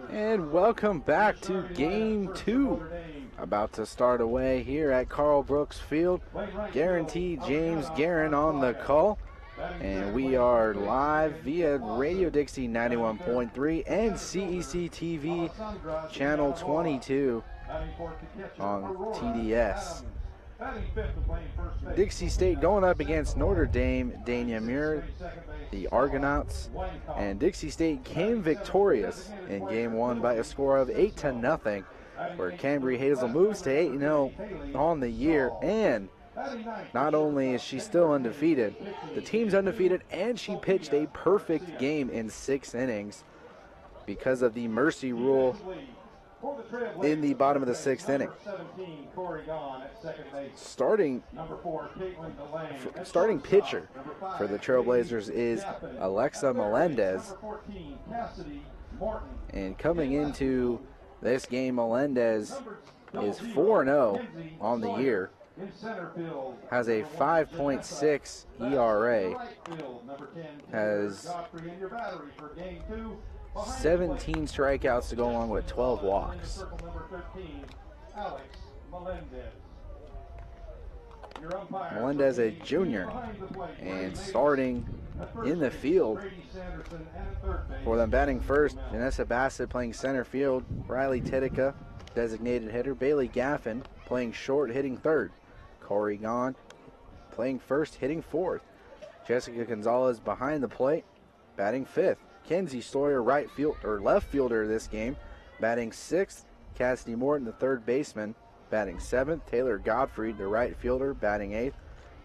And welcome back to Game 2. About to start away here at Carl Brooks Field. Guaranteed James Guerin on the call. And we are live via Radio Dixie 91.3 and CEC TV Channel 22 on TDS. Dixie State going up against Notre Dame, Namur, the Argonauts, and Dixie State came victorious in Game 1 by a score of 8-0, where Cambry Hazel moves to 8-0 on the year, and not only is she still undefeated, the team's undefeated, and she pitched a perfect game in 6 innings because of the mercy rule in the bottom of the 6th inning. Starting pitcher for the Trailblazers is Alexa Melendez. And coming into this game, Melendez is 4-0 on the year. Has a 5.6 ERA. Has 17 strikeouts to go along with 12 walks. Melendez, a junior, and starting in the field for them batting first, Vanessa Bassett playing center field, Riley Titica, designated hitter, Bailey Gaffin playing short, hitting third, Corey Gahn playing first, hitting fourth, Jessica Gonzalez behind the plate, batting fifth. Kenzie Sawyer, left fielder this game, batting sixth. Cassidy Morton, the third baseman, batting seventh. Taylor Gottfried, the right fielder, batting eighth.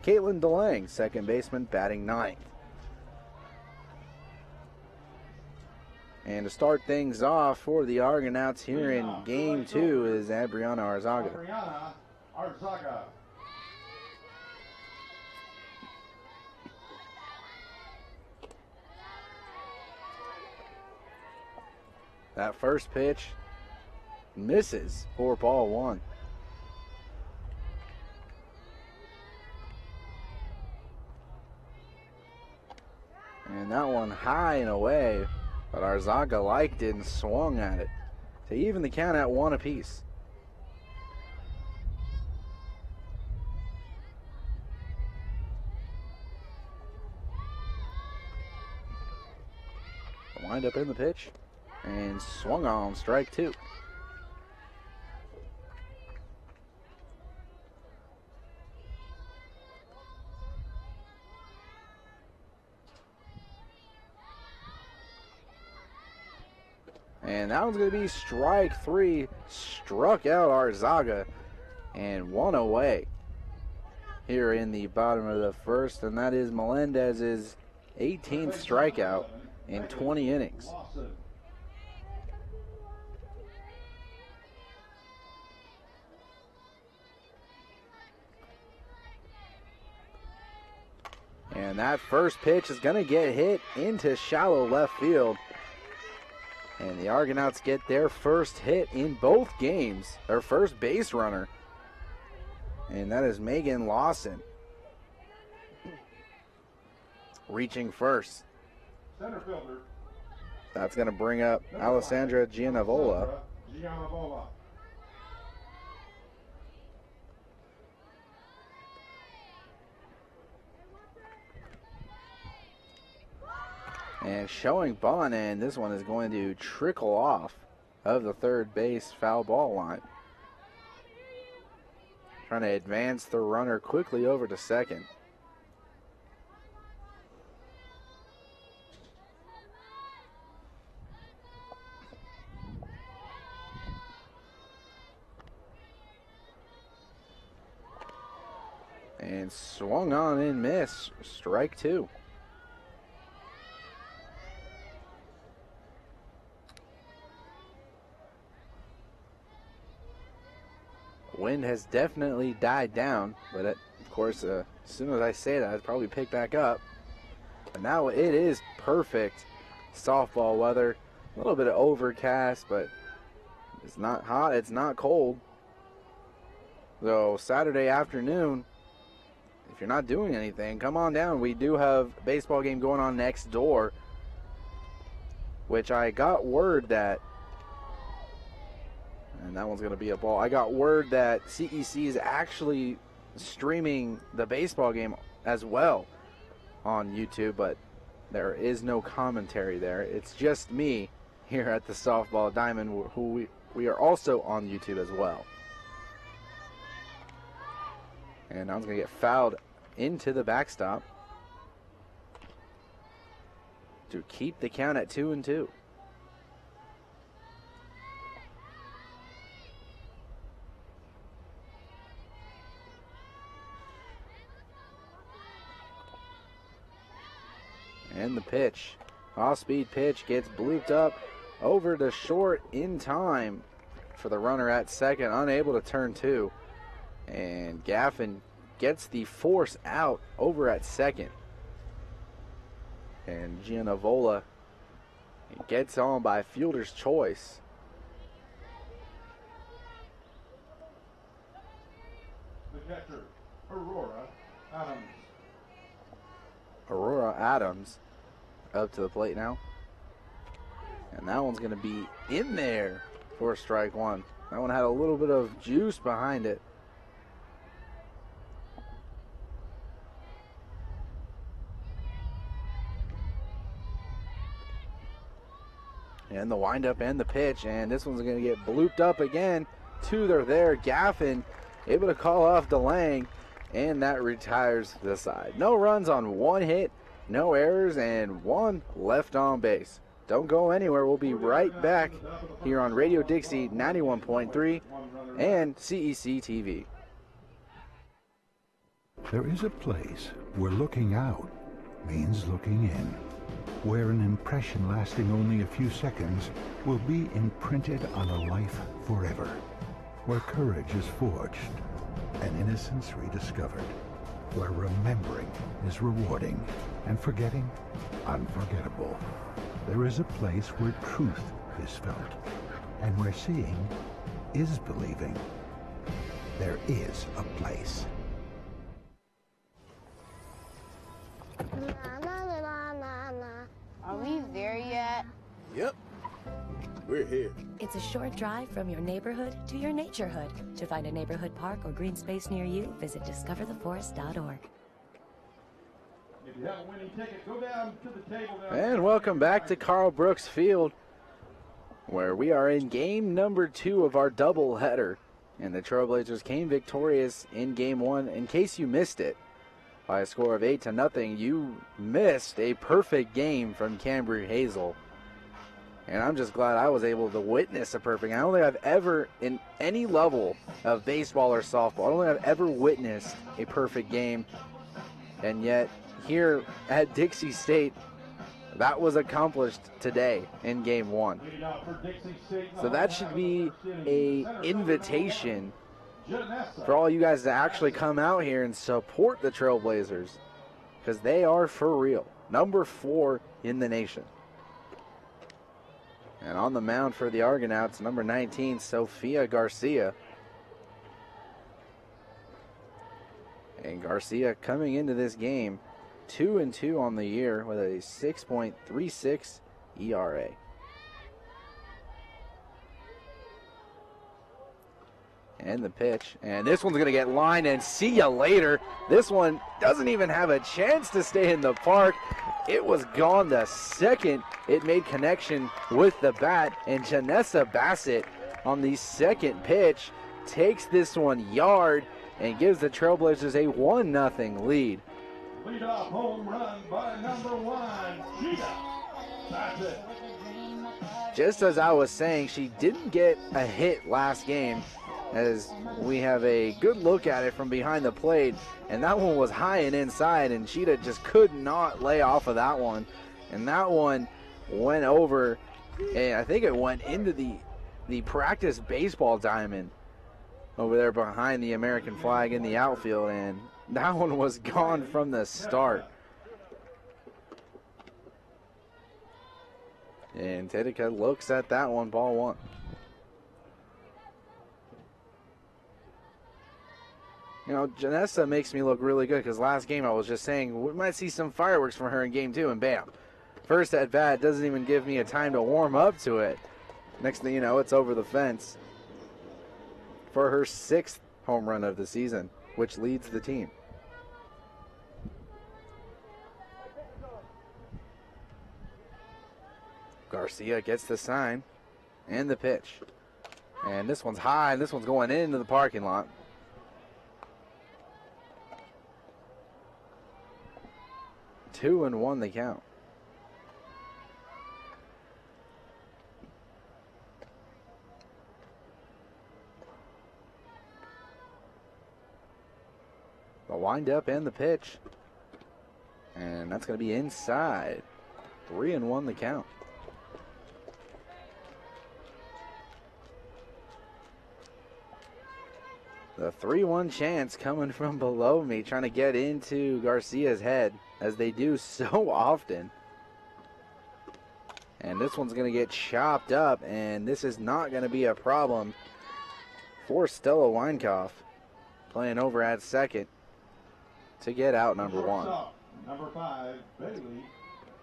Caitlin DeLang, second baseman, batting ninth. And to start things off for the Argonauts here in Game 2 is Adriana Arzaga. That first pitch misses for ball one. And that one high and away, but Arzaga liked it and swung at it to even the count at 1 apiece. Wind up in the pitch. And swung on, strike two. And that one's going to be strike three. Struck out Arzaga and one away here in the bottom of the first. And that is Melendez's 18th strikeout in 20 innings. And that first pitch is going to get hit into shallow left field. And the Argonauts get their first hit in both games, their first base runner. And that is Megan Lawson. Reaching first. Center fielder. That's going to bring up Alessandra Gianavola. And showing bunt, and this one is going to trickle off of the third base foul ball line. Trying to advance the runner quickly over to second. And swung on and missed. Strike two. Wind has definitely died down, but of course, as soon as I say that, it'll probably pick back up. But now it is perfect softball weather. A little bit of overcast, but it's not hot, it's not cold. So Saturday afternoon, if you're not doing anything, come on down. We do have a baseball game going on next door which I got word that, and that one's going to be a ball. I got word that CEC is actually streaming the baseball game as well on YouTube, but there is no commentary there. It's just me here at the Softball Diamond, who we are also on YouTube as well. And I'm going to get fouled into the backstop to keep the count at 2-2. And the pitch, off-speed pitch, gets blooped up over to short in time for the runner at second, unable to turn two. And Gaffin gets the force out over at second. And Gianavola gets on by fielder's choice. The catcher, Aurora Adams. Aurora Adams up to the plate now. And that one's going to be in there for strike one. That one had a little bit of juice behind it. And the windup and the pitch, and this one's going to get blooped up again. Two are there. Gaffin able to call off DeLang, and that retires the side. No runs on one hit, no errors, and one left on base. Don't go anywhere. We'll be right back here on Radio Dixie 91.3 and CEC TV. There is a place where looking out means looking in, where an impression lasting only a few seconds will be imprinted on a life forever, where courage is forged and innocence rediscovered, where remembering is rewarding and forgetting unforgettable. There is a place where truth is felt and where seeing is believing. There is a place. Are we there yet? Yep, we're here. It's a short drive from your neighborhood to your naturehood. To find a neighborhood park or green space near you, visit discovertheforest.org. If you have a winning ticket, go down to the table now. And welcome back to Carl Brooks Field, where we are in game number 2 of our doubleheader. And the Trailblazers came victorious in game 1. In case you missed it, by a score of 8-0, you missed a perfect game from Cambry Hazel. And I'm just glad I was able to witness a perfect. I don't think I've ever, in any level of baseball or softball, I don't think I've ever witnessed a perfect game. And yet, here at Dixie State, that was accomplished today in game 1. So that should be an invitation for all you guys to actually come out here and support the Trailblazers, because they are for real. Number 4 in the nation. And on the mound for the Argonauts, number 19, Sofia Garcia. And Garcia coming into this game 2-2 on the year with a 6.36 ERA. And the pitch, and this one's going to get lined, and see ya later. This one doesn't even have a chance to stay in the park. It was gone the second it made connection with the bat, and Janessa Bassett on the second pitch takes this one yard and gives the Trailblazers a 1-0 lead. Lead-off home run by number 1, Gina Bassett. Just as I was saying, she didn't get a hit last game, as we have a good look at it from behind the plate, and that one was high and inside, and Cheetah just could not lay off of that one, and that one went over, and I think it went into the practice baseball diamond over there behind the American flag in the outfield, and that one was gone from the start. And Tedica looks at that one, ball 1. You know, Janessa makes me look really good, because last game I was just saying we might see some fireworks from her in game 2, and bam, First at bat doesn't even give me a time to warm up to it. Next thing you know, it's over the fence for her 6th home run of the season, which leads the team. Garcia gets the sign and the pitch. And this one's high, and this one's going into the parking lot. Two and one, they count. The windup and the pitch. And that's going to be inside. 3-1 the count. The 3-1 chance coming from below me, trying to get into Garcia's head, as they do so often. And this one's going to get chopped up, and this is not going to be a problem for Stella Weinkauf, playing over at second to get out number one. Number 5, Bailey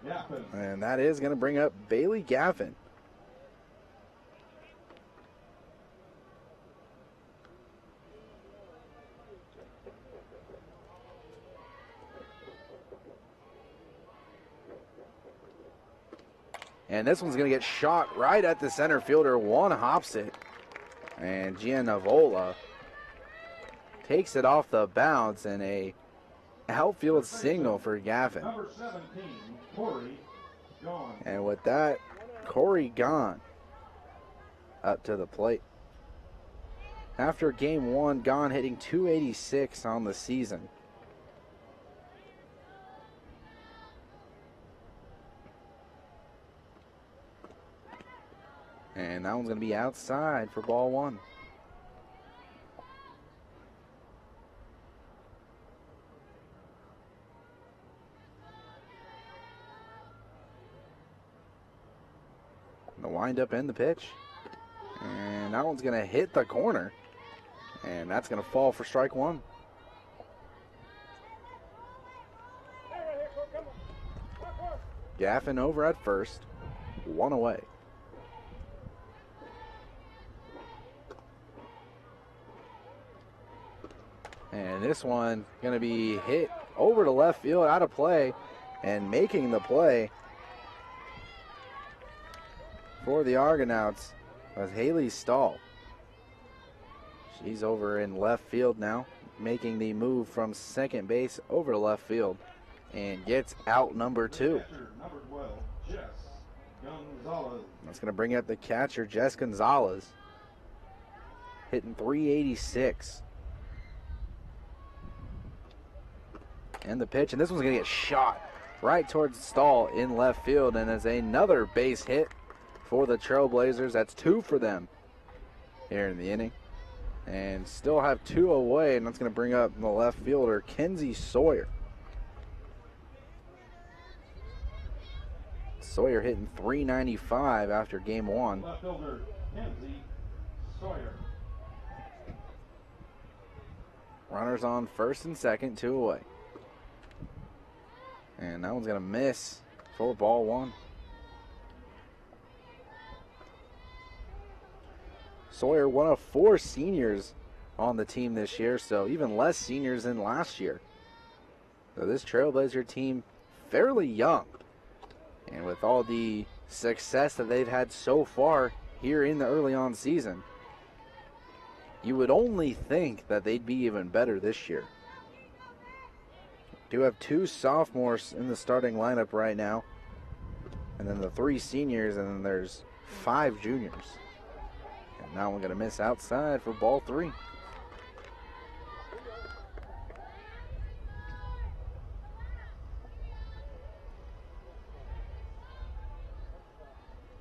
Gaffin. And that is going to bring up Bailey Gaffin. And this one's going to get shot right at the center fielder. One hops it. And Giannavola takes it off the bounce, and a outfield signal for Gaffin. Number 17, Corey Gone. And with that, Corey Gone up to the plate. After game one, Gone hitting .286 on the season. And that one's going to be outside for ball one. The windup and the pitch. And that one's going to hit the corner. And that's going to fall for strike one. Gaffin over at first. One away. And this one going to be hit over to left field, out of play, and making the play for the Argonauts was Haley Stahl. She's over in left field now, making the move from second base over to left field, and gets out number 2. Number 12, Jess Gonzalez. That's going to bring up the catcher, Jess Gonzalez, hitting .386. And the pitch, and this one's going to get shot right towards Stahl in left field, and as another base hit for the Trailblazers. That's 2 for them here in the inning. And still have 2 away, and that's going to bring up the left fielder, Kenzie Sawyer. Sawyer hitting .395 after game 1. Left fielder, Kenzie Sawyer. Runners on first and second, 2 away. And that one's going to miss for ball 1. Sawyer, one of 4 seniors on the team this year, so even less seniors than last year. So this Trailblazer team, fairly young. And with all the success that they've had so far here in the early on season, you would only think that they'd be even better this year. Do have 2 sophomores in the starting lineup right now, and then the 3 seniors, and then there's 5 juniors. And now we're going to miss outside for ball 3.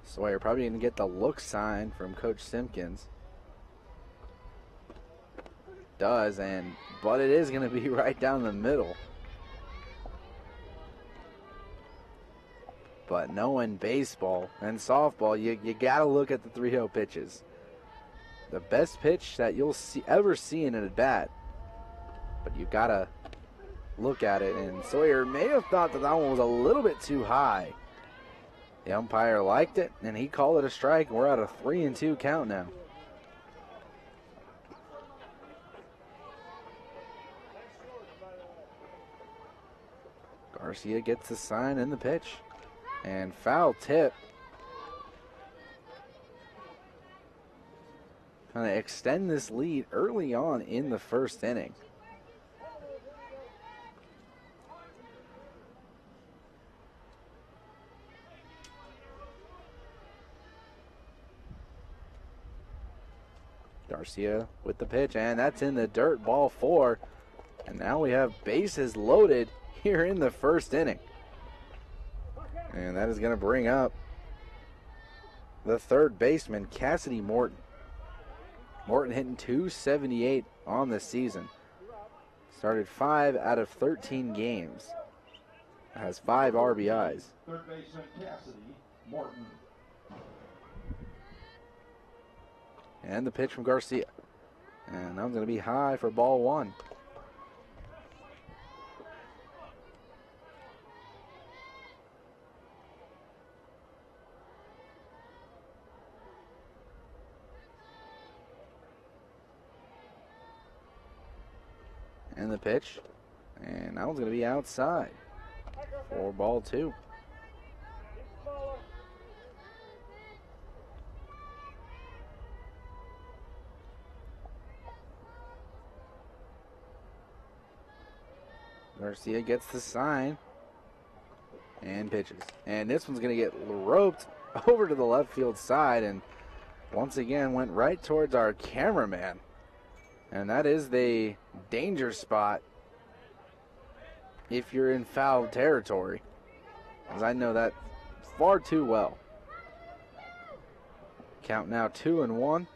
Sawyer probably going to get the look sign from Coach Simpkins. Does, but it is going to be right down the middle. But knowing baseball and softball, you got to look at the 3-0 pitches. The best pitch that you'll ever see in an at-bat. But you got to look at it. And Sawyer may have thought that one was a little bit too high. The umpire liked it, and he called it a strike. We're at a 3-2 count now. Garcia gets the sign and the pitch. And foul tip. Kind of extend this lead early on in the first inning. Garcia with the pitch, and that's in the dirt, ball 4. And now we have bases loaded here in the first inning. And that is going to bring up the third baseman, Cassidy Morton. Morton hitting .278 on the season. Started 5 out of 13 games. Has 5 RBIs. Third baseman Cassidy Morton. And the pitch from Garcia. And that one's going to be high for ball 1. And the pitch. And that one's going to be outside for ball 2. Garcia gets the sign and pitches. And this one's going to get roped over to the left field side and once again went right towards our cameraman. And that is the danger spot if you're in foul territory, as I know that far too well. Count now 2-1.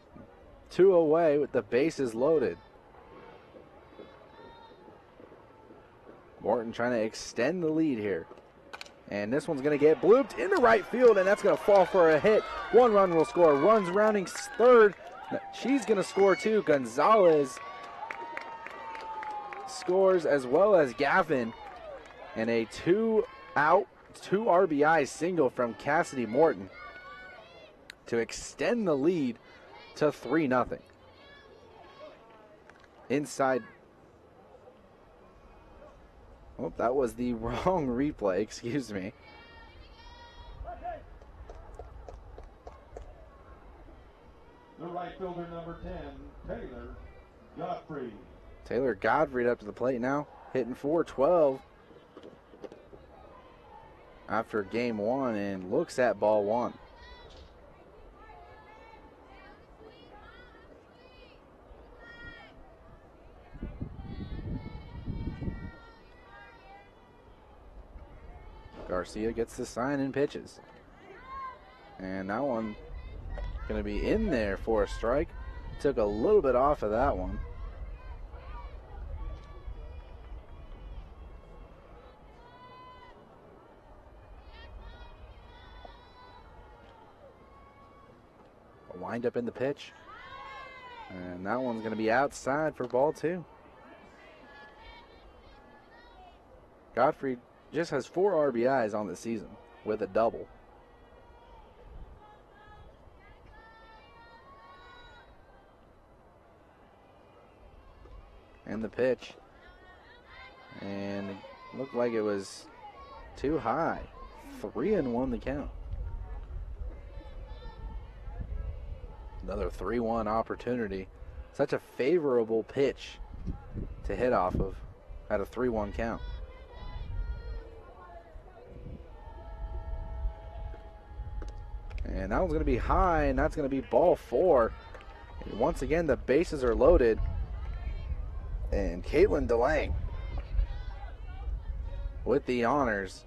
2 away with the bases loaded. Morton trying to extend the lead here. And this one's going to get blooped into right field, and that's going to fall for a hit. 1 run will score. Runs rounding third. She's going to score too. Gonzalez scores as well as Gaffin. And a 2-out, 2 RBI single from Cassidy Morton to extend the lead to 3-0. Inside. Oh, that was the wrong replay, excuse me. The right fielder, number 10, Taylor Godfrey. Taylor Godfrey up to the plate now, hitting .412 after game 1 and looks at ball 1. Garcia gets the sign and pitches. And that one going to be in there for a strike. Took a little bit off of that one. A wind up in the pitch. And that one's going to be outside for ball 2. Godfrey just has 4 RBIs on the season with a double. And the pitch. And it looked like it was too high. 3-1 the count. Another 3-1 opportunity. Such a favorable pitch to hit off of at a 3-1 count. And that one's going to be high, and that's going to be ball 4. And once again, the bases are loaded. And Caitlin DeLang with the honors,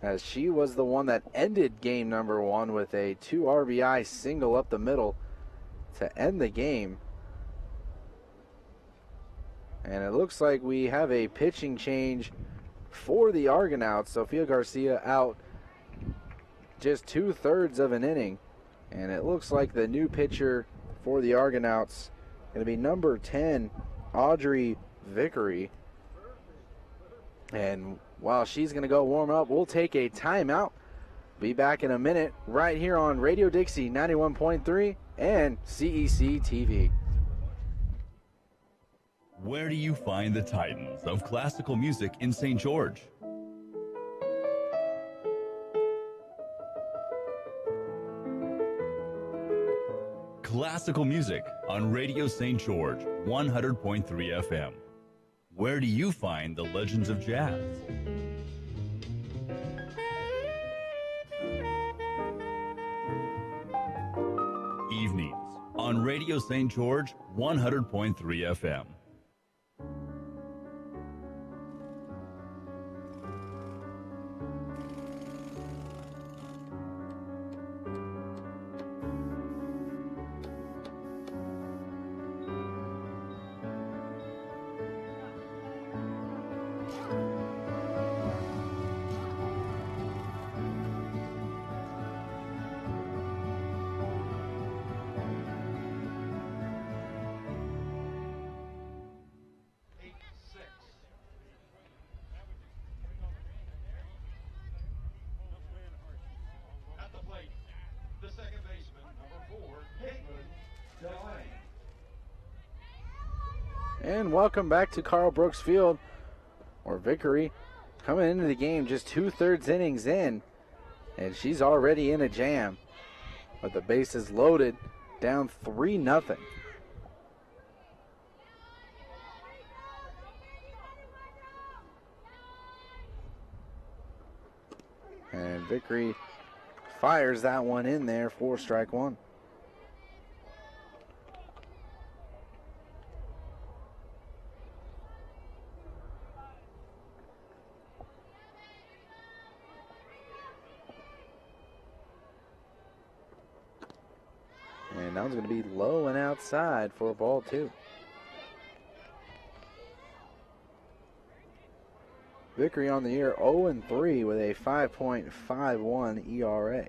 as she was the one that ended game number 1 with a 2 RBI single up the middle to end the game. And it looks like we have a pitching change for the Argonauts. Sofia Garcia out just 2/3 of an inning. And it looks like the new pitcher for the Argonauts going to be number 10, Audrey Vickery. And while she's going to go warm up, we'll take a timeout. Be back in a minute right here on Radio Dixie 91.3 and CEC TV. Where do you find the titans of classical music in St. George? Classical music on Radio St. George 100.3 FM. Where do you find the legends of jazz? Evenings on Radio St. George 100.3 FM. And welcome back to Carl Brooks Field, where Vickery coming into the game just 2/3 innings in, and she's already in a jam. But the bases loaded, down 3-0. And Vickery fires that one in there for strike one. And that one's going to be low and outside for ball two. Vickery on the year 0-3 with a 5.51 ERA.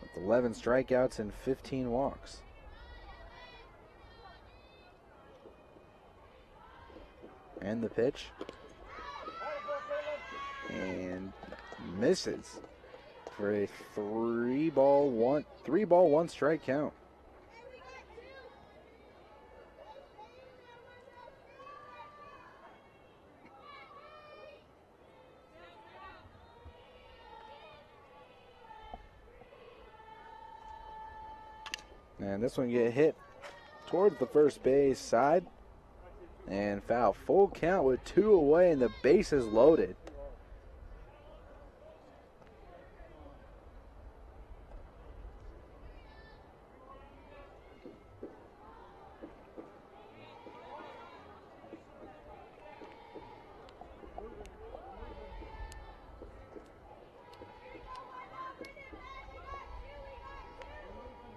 With 11 strikeouts and 15 walks. And the pitch. And misses for a 3-ball, 1 strike count. And this one get hit towards the first base side and foul. Full count with 2 away and the bases loaded.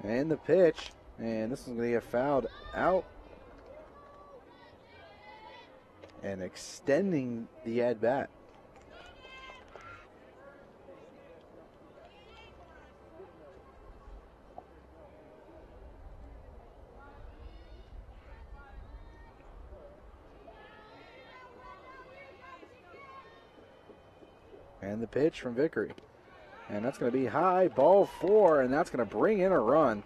And the pitch, and this is going to get fouled out. And extending the at-bat. And the pitch from Vickery. And that's going to be high, ball 4, and that's going to bring in a run.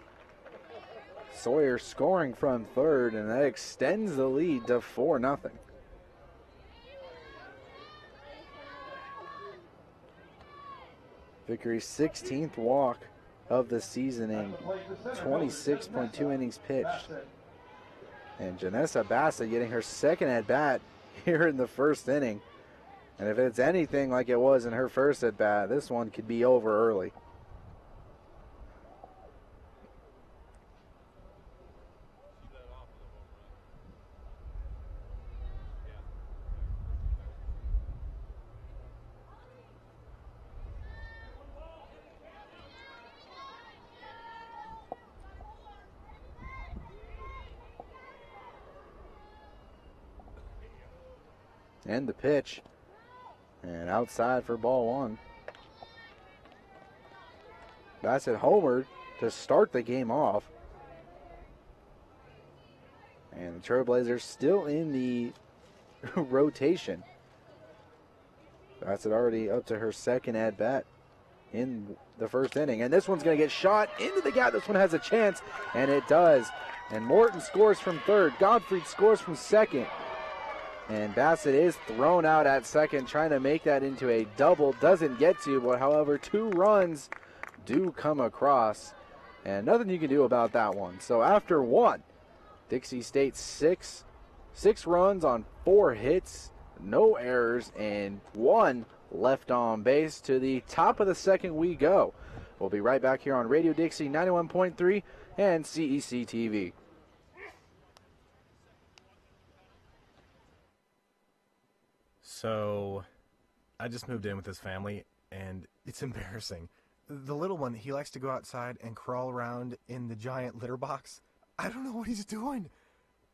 Sawyer scoring from third, and that extends the lead to 4-0. Vickery's 16th walk of the season in 26.2 innings pitched. And Janessa Bassett getting her second at-bat here in the first inning. And if it's anything like it was in her first at-bat, this one could be over early. And the pitch. And outside for ball 1. Bassett homered to start the game off. And the Trailblazers still in the rotation Bassett already up to her second at-bat in the first inning. And this one's going to get shot into the gap. This one has a chance, and it does. And Morton scores from third. Godfrey scores from second. And Bassett is thrown out at second, trying to make that into a double. Doesn't get to, but however, 2 runs do come across. And nothing you can do about that one. So after one, Dixie State six runs on 4 hits, no errors, and 1 left on base. To the top of the second we go. We'll be right back here on Radio Dixie 91.3 and CEC TV. So, I just moved in with this family, and it's embarrassing. The little one, he likes to go outside and crawl around in the giant litter box. I don't know what he's doing.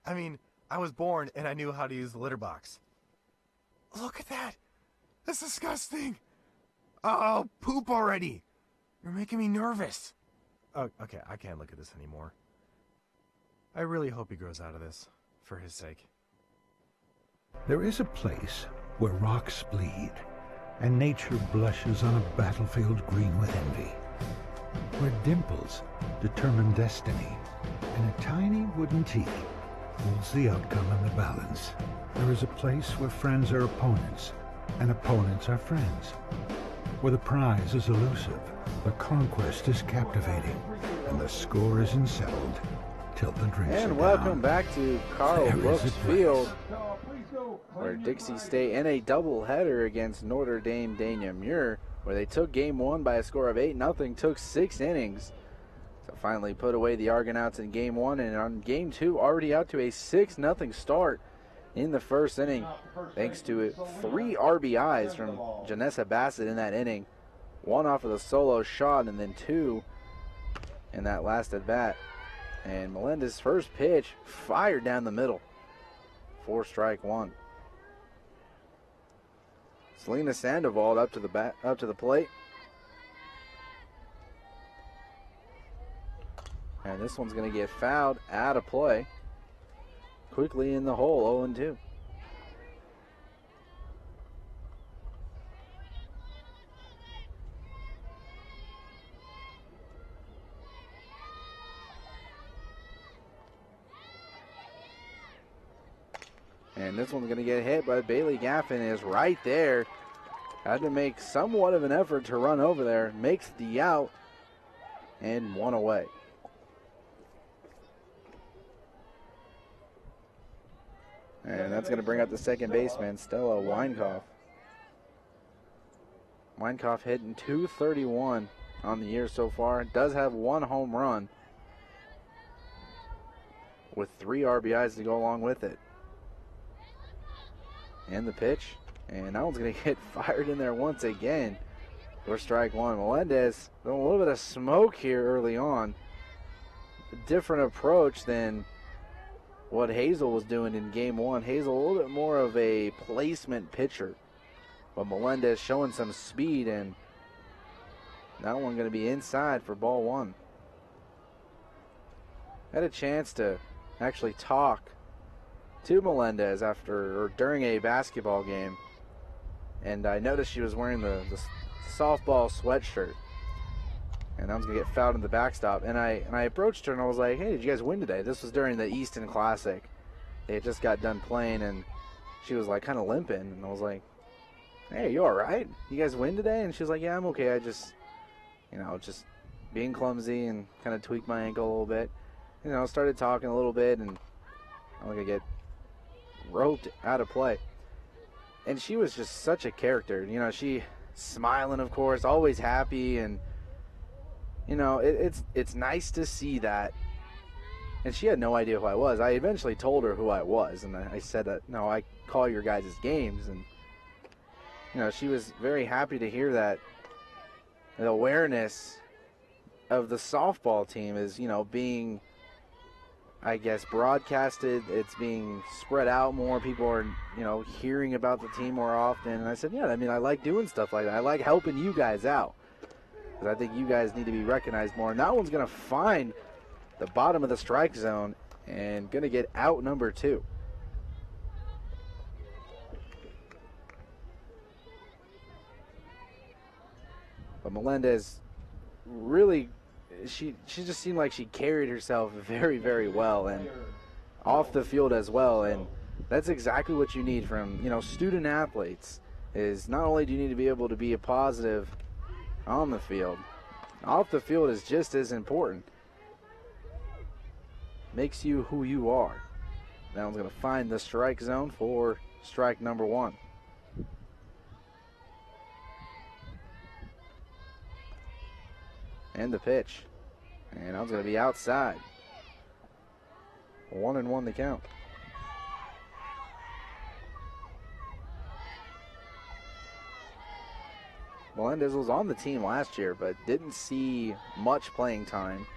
I mean, I was born, and I knew how to use the litter box. Look at that. That's disgusting. Oh, poop already. You're making me nervous. Oh, okay, I can't look at this anymore. I really hope he grows out of this, for his sake. There is a place where rocks bleed, and nature blushes on a battlefield green with envy, where dimples determine destiny, and a tiny wooden teeth holds the outcome in the balance. There is a place where friends are opponents, and opponents are friends, where the prize is elusive, the conquest is captivating, and the score isn't settled till the drinks are down. And welcome back to Carl There Brooks is a place. Field, where Dixie State in a doubleheader against Notre Dame de Namur, where they took game 1 by a score of 8-0, took 6 innings to finally put away the Argonauts in game 1, and on game 2 already out to a 6-0 start in the first inning, thanks to 3 RBIs from Janessa Bassett in that inning, 1 off of the solo shot and then 2 in that last at bat. And Melendez's first pitch fired down the middle for strike 1. Selena Sandoval up to the plate. And this one's going to get fouled out of play. Quickly in the hole, 0-2. And this one's going to get hit, but Bailey Gaffin is right there. Had to make somewhat of an effort to run over there. Makes the out and 1 away. And that's going to bring up the second baseman, Stella Weinkoff. Weinkoff hitting .231 on the year so far. Does have 1 home run with 3 RBIs to go along with it. And the pitch, and that one's going to get fired in there once again for strike 1. Melendez doing a little bit of smoke here early on. A different approach than what Hazel was doing in game 1. Hazel a little bit more of a placement pitcher, but Melendez showing some speed, and that one going to be inside for ball 1. Had a chance to actually talk to Melendez after or during a basketball game, and I noticed she was wearing the softball sweatshirt, and I was gonna get fouled in the backstop. And I approached her and I was like, "Hey, did you guys win today?" This was during the Easton Classic. They had just got done playing, and she was like kind of limping, and I was like, "Hey, you all right? You guys win today?" And she was like, "Yeah, I'm okay. I just, just being clumsy and kind of tweaked my ankle a little bit." Started talking a little bit, and I'm gonna get roped out of play. And she was just such a character. She smiling, of course, always happy, and it's nice to see that. And she had no idea who I was. I eventually told her who I was, and I said that, no, I call your guys' games. And she was very happy to hear that the awareness of the softball team is being, I guess, broadcasted. It's being spread out more. People are, hearing about the team more often. And I said, yeah, I like doing stuff like that. I like helping you guys out, because I think you guys need to be recognized more. And that one's going to find the bottom of the strike zone and going to get out number 2. But Melendez really, she just seemed like she carried herself very, very well, and off the field as well. And that's exactly what you need from, student athletes, is not only do you need to be able to be a positive on the field, off the field is just as important. Makes you who you are. Now I'm going to find the strike zone for strike number 1. And the pitch. And I was going to be outside. 1-1 the count. Melendez was on the team last year, but didn't see much playing time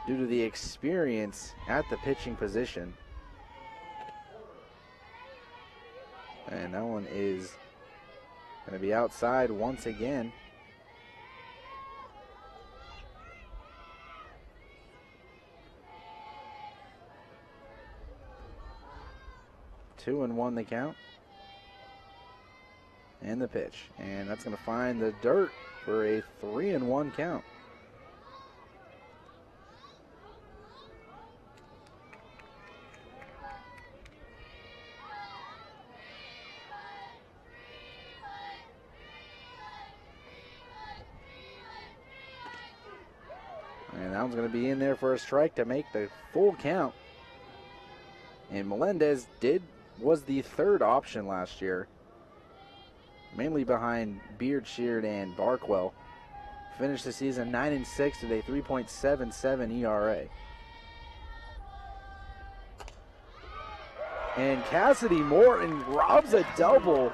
due to the experience at the pitching position. And that one is going to be outside once again. Two and one the count. And the pitch. And that's going to find the dirt for a 3-1 count. And that one's going to be in there for a strike to make the full count. And Melendez was the third option last year, mainly behind Beard-Sheard and Barkwell. Finished the season 9-6 with a 3.77 ERA. And Cassidy Morton robs a double,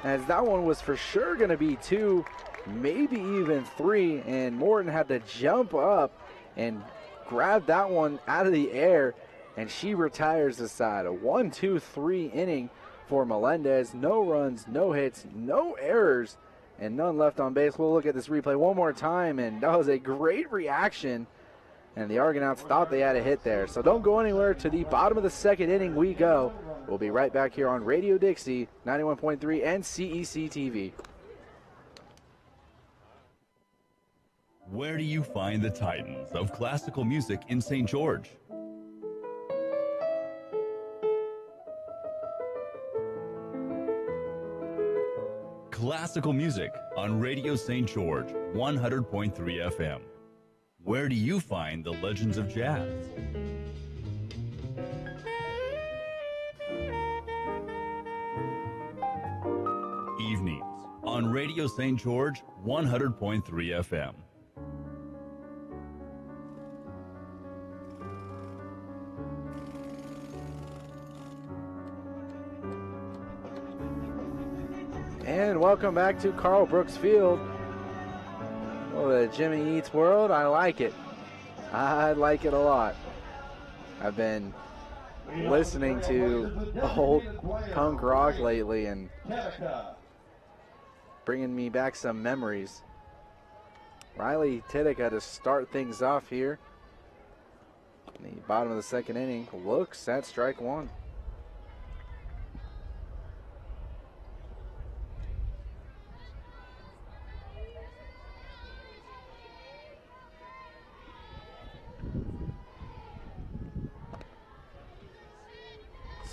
as that one was for sure going to be 2, maybe even 3, and Morton had to jump up and grab that one out of the air, and she retires the side. A 1-2-3 inning for Melendez. No runs, no hits, no errors, and none left on base. We'll look at this replay one more time, and that was a great reaction, and the Argonauts thought they had a hit there. So don't go anywhere. To the bottom of the second inning we go. We'll be right back here on Radio Dixie 91.3 and CEC TV. Where do you find the titans of classical music in St. George? Classical music on Radio St. George 100.3 FM. Where do you find the legends of jazz? Evenings on Radio St. George 100.3 FM. And welcome back to Carl Brooks Field. Oh, the Jimmy Eats world. I like it. I like it a lot. I've been listening to old punk rock lately and bringing me back some memories. Riley Titica to start things off here. In the bottom of the second inning, looks at strike 1.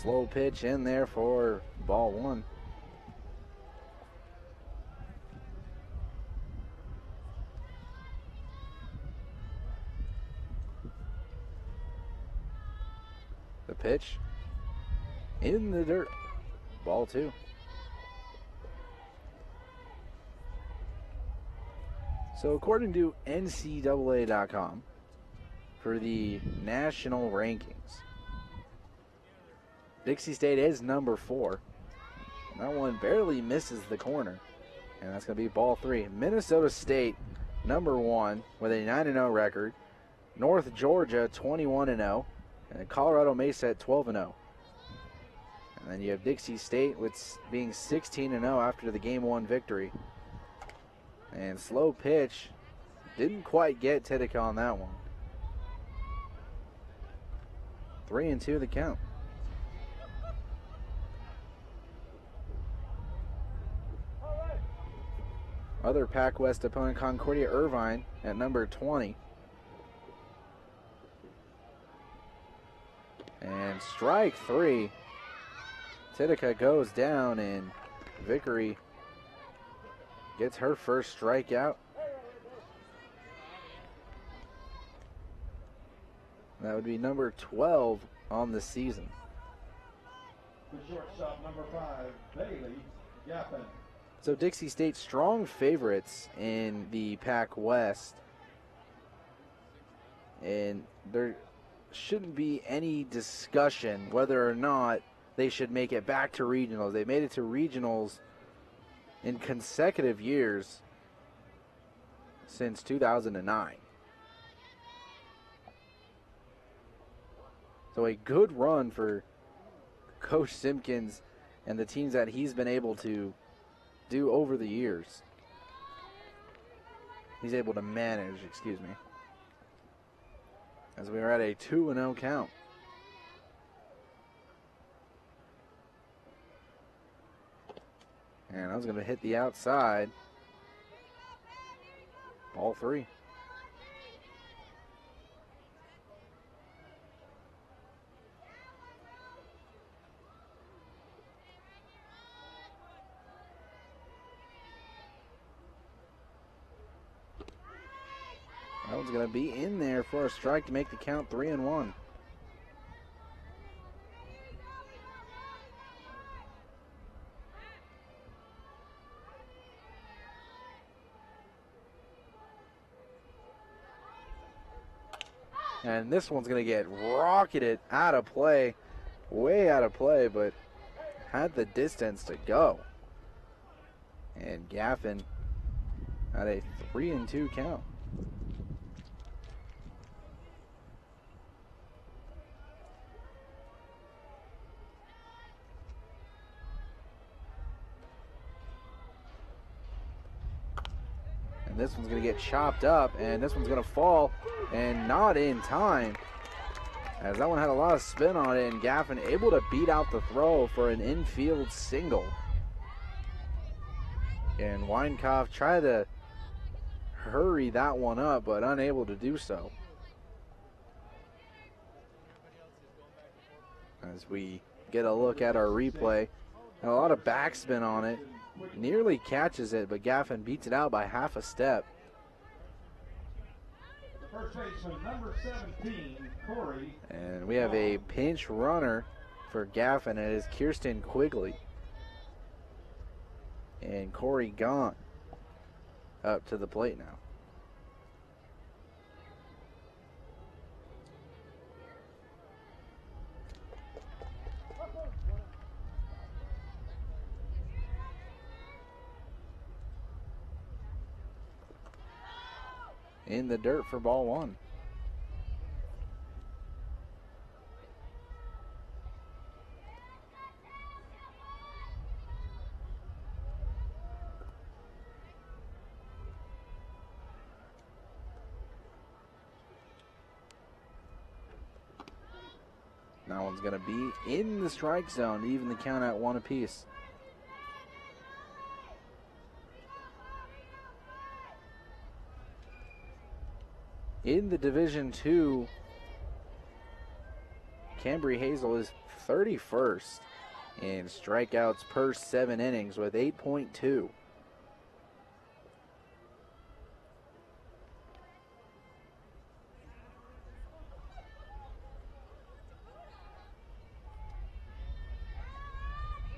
Slow pitch in there for ball 1. The pitch in the dirt. Ball 2. So according to NCAA.com, for the national rankings, Dixie State is number 4. That one barely misses the corner. And that's going to be ball 3. Minnesota State, number 1, with a 9-0 record. North Georgia, 21-0. And Colorado Mesa at 12-0. And then you have Dixie State with being 16-0 after the Game 1 victory. And slow pitch. Didn't quite get Titica on that one. 3-2 the count. other Pac West opponent, Concordia Irvine, at number 20. And strike 3. Titica goes down, and Vickery gets her first strikeout. That would be number 12 on the season. The shortstop, number 5, Bailey Gaffin. So Dixie State strong favorites in the Pac West. And there shouldn't be any discussion whether or not they should make it back to regionals. They made it to regionals in consecutive years since 2009. So a good run for Coach Simpkins and the teams that he's been able to do over the years. He's able to manage, excuse me. As we are at a 2-0 count. And I was going to hit the outside. Ball 3. That one's going to be in there for a strike to make the count 3-1. And this one's going to get rocketed out of play, way out of play, but had the distance to go. And Gaffin at a 3-2 count. And this one's going to get chopped up, and this one's going to fall, and not in time, as that one had a lot of spin on it, and Gaffin able to beat out the throw for an infield single. And Weinkauf tried to hurry that one up, but unable to do so. As we get a look at our replay, and a lot of backspin on it. Nearly catches it, but Gaffin beats it out by half a step. First baseman, number 17, Corey. And we have a pinch runner for Gaffin, and it is Kirsten Quigley. And Corey gone up to the plate now. In the dirt for ball 1. That one's going to be in the strike zone, even the count at 1 apiece. In the Division II, Cambry Hazel is 31st in strikeouts per 7 innings with 8.2.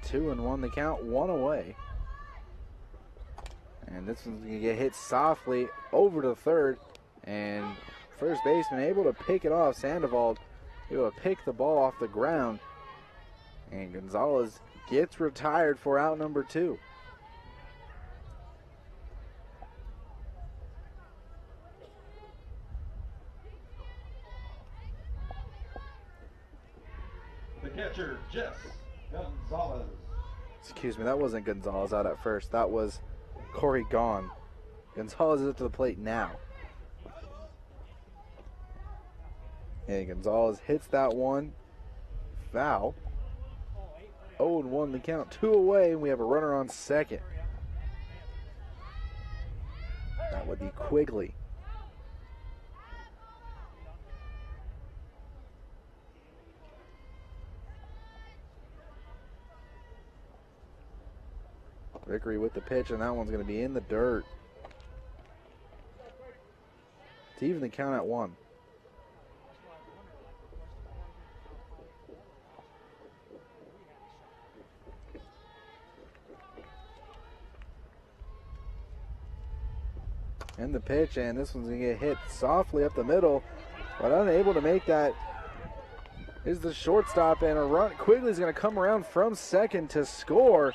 Two and one the count, 1 away. And this one's going to get hit softly over to third. And first baseman able to pick it off. Sandoval able to pick the ball off the ground. And Gonzalez gets retired for out number 2. The catcher, Jess Gonzalez. Excuse me, that wasn't Gonzalez out at first. That was Corey Gahn. Gonzalez is up to the plate now. And Gonzalez hits that one. Foul. 0-1 the count. 2 away, and we have a runner on second. would be Quigley. Vickery with the pitch, and that one's going to be in the dirt. To even the count at 1. And the pitch, and this one's going to get hit softly up the middle, but unable to make that is the shortstop, and a run. Quigley's going to come around from second to score,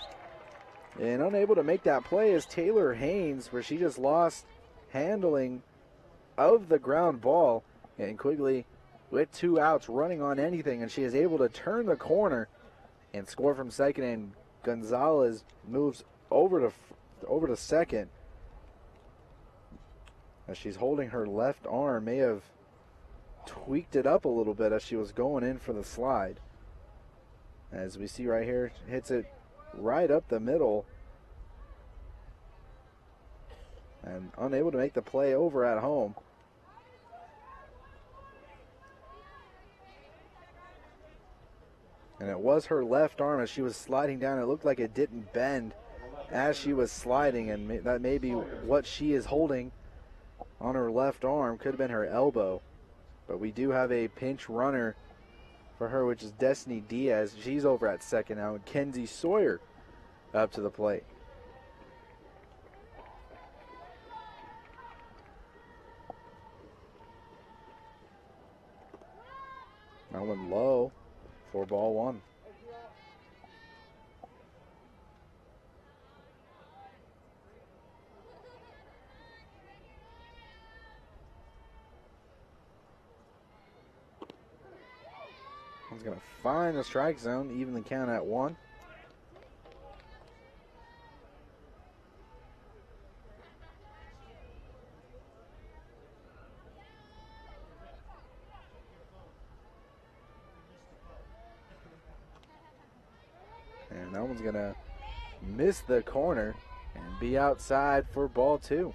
and unable to make that play is Taylor Haynes, where she just lost handling of the ground ball, and Quigley with 2 outs running on anything, and she is able to turn the corner and score from second, and Gonzalez moves over to second. As she's holding her left arm, may have tweaked it up a little bit as she was going in for the slide. As we see right here, hits it right up the middle. And unable to make the play over at home. And it was her left arm as she was sliding down. It looked like it didn't bend as she was sliding, and that may be what she is holding on her left arm. Could have been her elbow. But we do have a pinch runner for her, which is Destiny Diaz. She's over at second now, and Kenzie Sawyer up to the plate. That one low for ball 1. One's going to find the strike zone, even the count at 1. And that one's going to miss the corner and be outside for ball 2.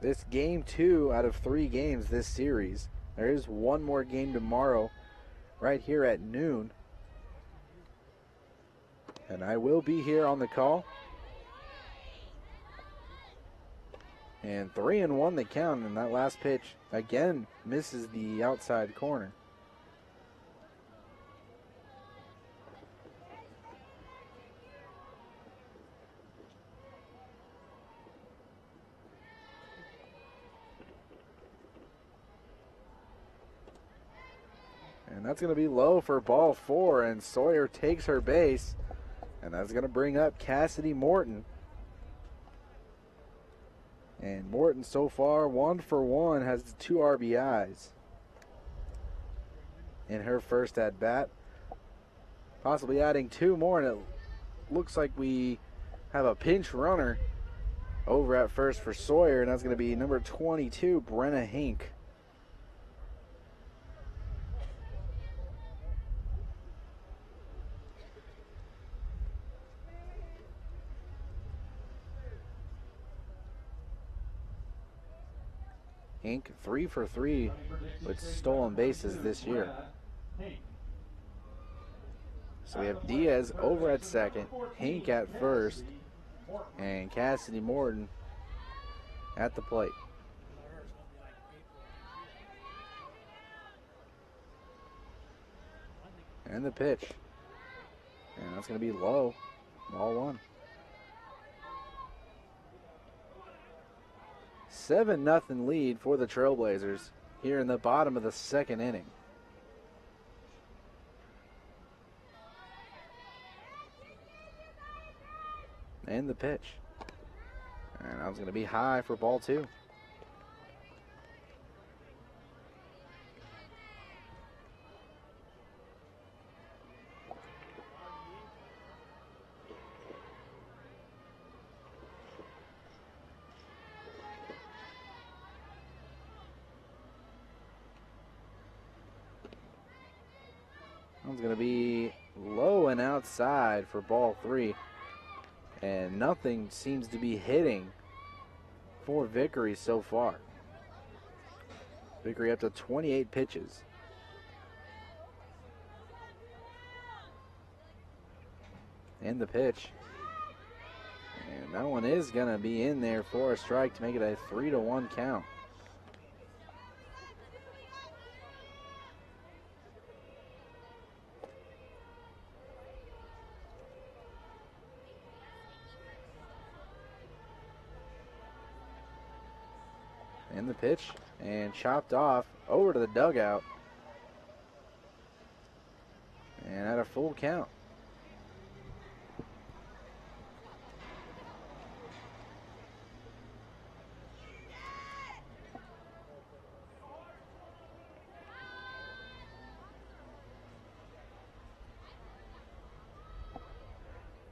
This game 2 out of 3 games this series. There is one more game tomorrow right here at noon. And I will be here on the call. And 3-1 the count, and that last pitch again misses the outside corner. And that's going to be low for ball 4, and Sawyer takes her base, and that's going to bring up Cassidy Morton. And Morton so far 1 for 1, has 2 RBIs in her first at bat. Possibly adding 2 more, and it looks like we have a pinch runner over at first for Sawyer, and that's going to be number 22, Brenna Hink. Inc. 3 for 3 with stolen bases this year. So we have Diaz over at second, Hink at first, and Cassidy Morton at the plate. And the pitch. And that's going to be low, ball 1. 7-0 lead for the Trailblazers here in the bottom of the second inning. And the pitch. And that was going to be high for ball 2. One's going to be low and outside for ball 3. and nothing seems to be hitting for Vickery so far. Vickery up to 28 pitches. And the pitch. And that one is going to be in there for a strike to make it a 3-1 count. And the pitch, and chopped off over to the dugout. And at a full count.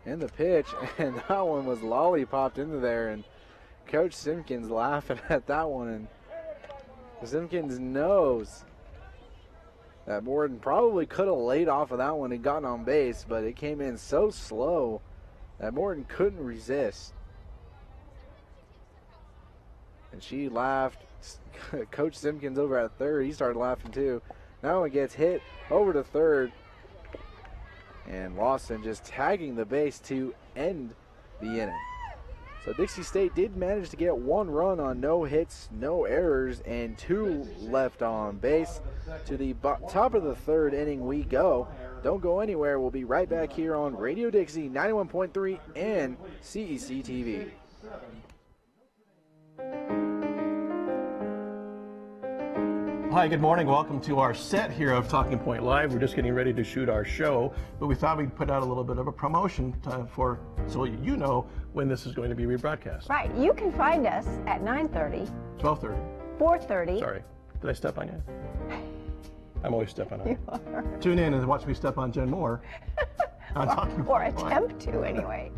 And the pitch, and that one was lollipopped into there, and Coach Simpkins laughing at that one, and Simpkins knows that Morton probably could have laid off of that one and gotten on base, but it came in so slow that Morton couldn't resist. And she laughed. Coach Simpkins over at third, he started laughing too. That one gets hit over to third, and Lawson just tagging the base to end the inning. So Dixie State did manage to get 1 run on no hits, no errors, and 2 left on base. To the top of the third inning we go. Don't go anywhere. We'll be right back here on Radio Dixie 91.3 and CEC TV. Hi, good morning. Welcome to our set here of Talking Point Live. We're just getting ready to shoot our show, but we thought we'd put out a little bit of a promotion so you know when this is going to be rebroadcast. Right. You can find us at 9:30, 12:30. 4:30. Sorry. Did I step on you? I'm always stepping on you. You are. Tune in and watch me step on Jen Moore. On Talking Or Point Live. attempt to, anyway.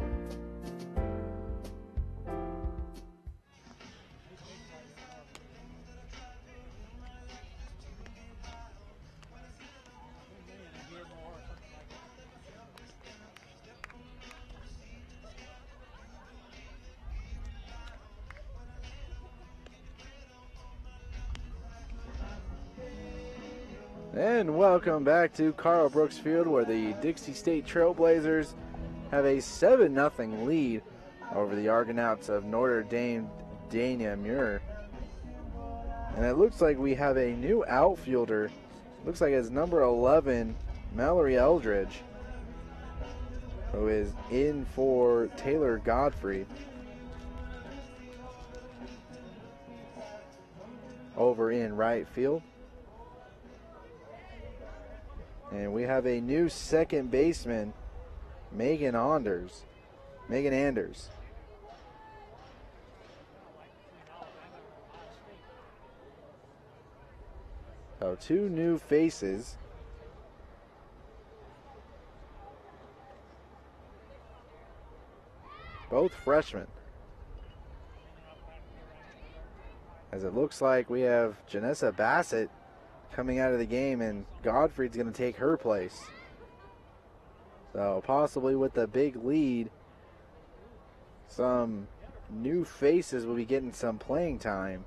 And welcome back to Carl Brooks Field, where the Dixie State Trailblazers have a 7-0 lead over the Argonauts of Notre Dame Namur. And it looks like we have a new outfielder. Looks like it's number 11, Mallory Eldridge, who is in for Taylor Godfrey over in right field. And we have a new second baseman, Megan Anders. So 2 new faces. Both freshmen. As it looks like we have Janessa Bassett coming out of the game, and Godfrey's going to take her place. So possibly with the big lead, some new faces will be getting some playing time,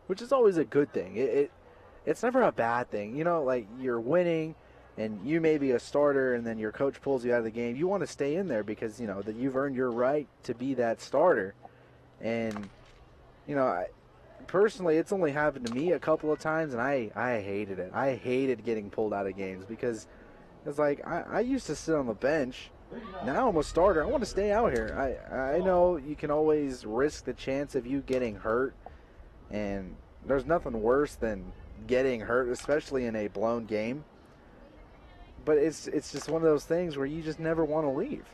which is always a good thing. It's never a bad thing. You know, like you're winning and you may be a starter and then your coach pulls you out of the game. You want to stay in there because, you know, that you've earned your right to be that starter. And, you know, personally, it's only happened to me a couple of times, and I hated it. I hated getting pulled out of games because it's like I used to sit on the bench. Now I'm a starter. I want to stay out here. I know you can always risk the chance of you getting hurt, and there's nothing worse than getting hurt, especially in a blown game. But it's just one of those things where you just never want to leave.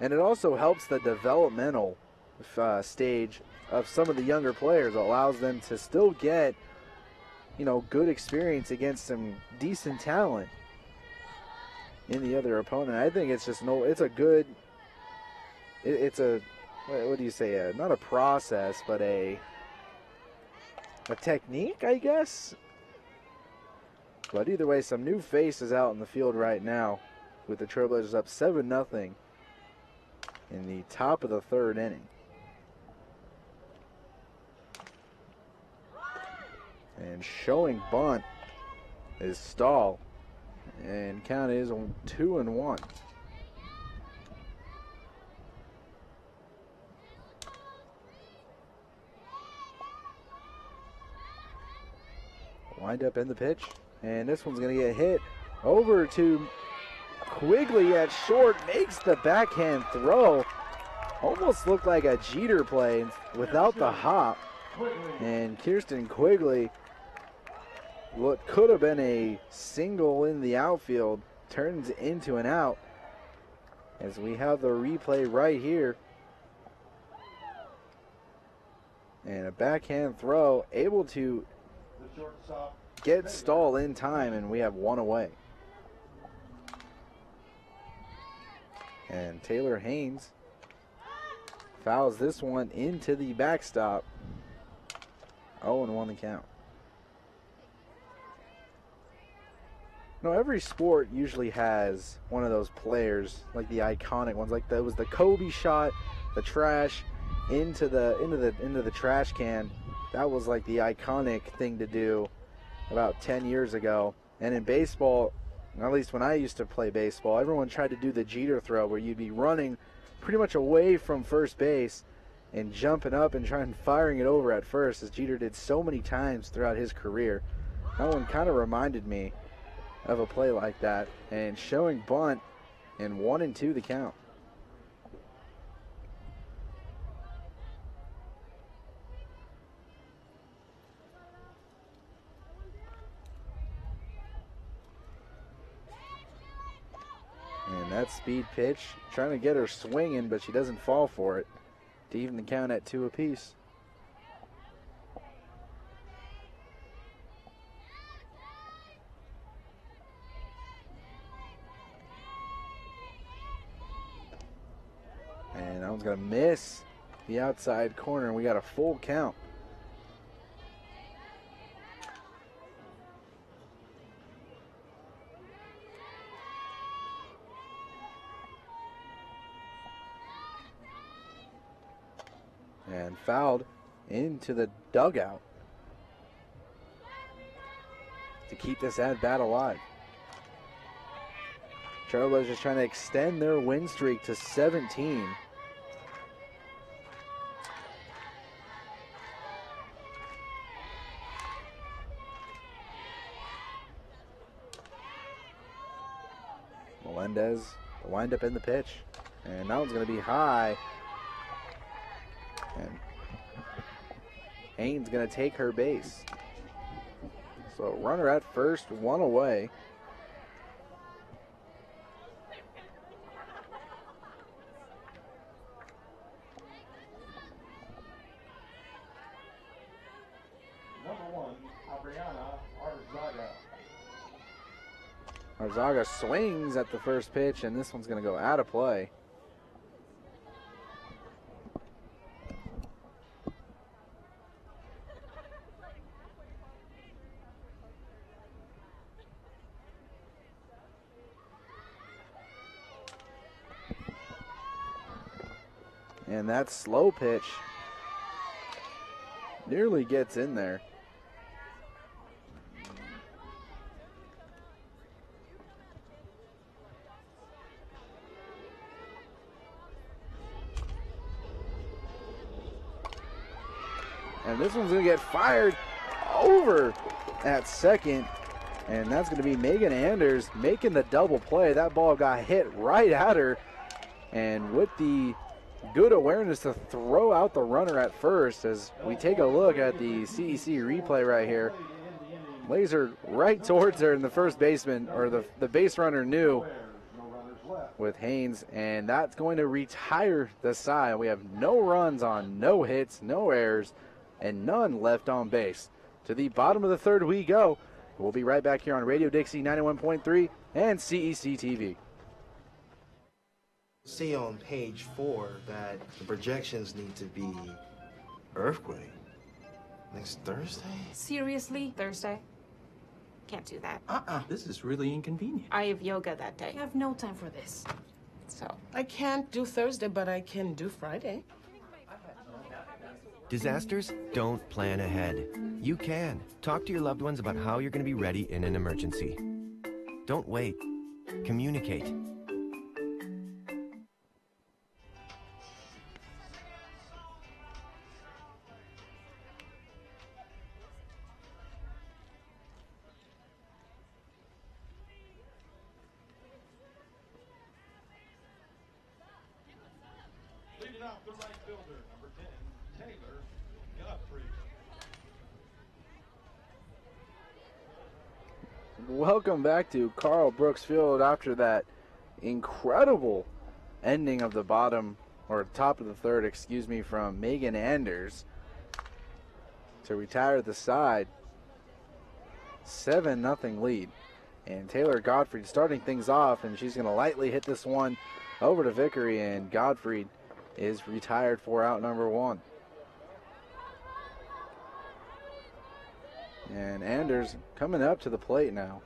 And it also helps the developmental stage of some of the younger players. It allows them to still get, you know, good experience against some decent talent in the other opponent. I think it's just it's a good, it's a, what do you say, not a process, but a technique, I guess. But either way, some new faces out in the field right now. with the Trailblazers up 7-0 in the top of the third inning. And showing bunt is Stahl, and count is on 2-1. Wind up in the pitch, and this one's going to get hit over to Quigley at short, makes the backhand throw. Almost looked like a Jeter play without the hop. And Kirsten Quigley, what could have been a single in the outfield, turns into an out, as we have the replay right here. And a backhand throw, able to get Stahl in time, and we have one away. And Taylor Haynes fouls this one into the backstop. 0-1 the count. No, every sport usually has one of those players, like the iconic ones, like that was the Kobe shot, the trash into the trash can. That was like the iconic thing to do about 10 years ago. And in baseball, at least when I used to play baseball, everyone tried to do the Jeter throw, where you'd be running pretty much away from first base and jumping up and trying firing it over at first, as Jeter did so many times throughout his career. That one kind of reminded me of a play like that. And showing bunt, and 1-2 the count. And that speed pitch, trying to get her swinging, but she doesn't fall for it, to even the count at 2 apiece. And that one's going to miss the outside corner, and we got a full count. And fouled into the dugout to keep this at-bat alive. Trailblazers trying to extend their win streak to 17. Melendez, wind up in the pitch, and that one's going to be high. And Haynes going to take her base. So runner at first, one away. Number 1, Adriana Arzaga. Arzaga swings at the first pitch, and this one's going to go out of play. And that slow pitch nearly gets in there. And this one's going to get fired over at second. And that's going to be Megan Anders making the double play. That ball got hit right at her. And with the good awareness to throw out the runner at first, as we take a look at the CEC replay right here. Laser right towards her, and the first baseman, or the base runner, knew with Haynes, and that's going to retire the side. We have no runs on no hits, no errors, and none left on base. To the bottom of the third we go. We'll be right back here on Radio Dixie 91.3 and CEC TV. See on page 4 that the projections need to be earthquake next Thursday. Seriously? Thursday? Can't do that. This is really inconvenient. I have yoga that day. I have no time for this. So. I can't do Thursday, but I can do Friday. Disasters don't plan ahead. You can. Talk to your loved ones about how you're going to be ready in an emergency. Don't wait. Communicate. Leading off the right fielder, number 10, Taylor Guthrie. Welcome back to Carl Brooks Field after that incredible ending of the bottom, or top of the third, excuse me, from Megan Anders to retire the side. 7-0 lead. And Taylor Gottfried starting things off, and she's going to lightly hit this one over to Vickery, and Gottfried is retired for out number 1. And Anders coming up to the plate now.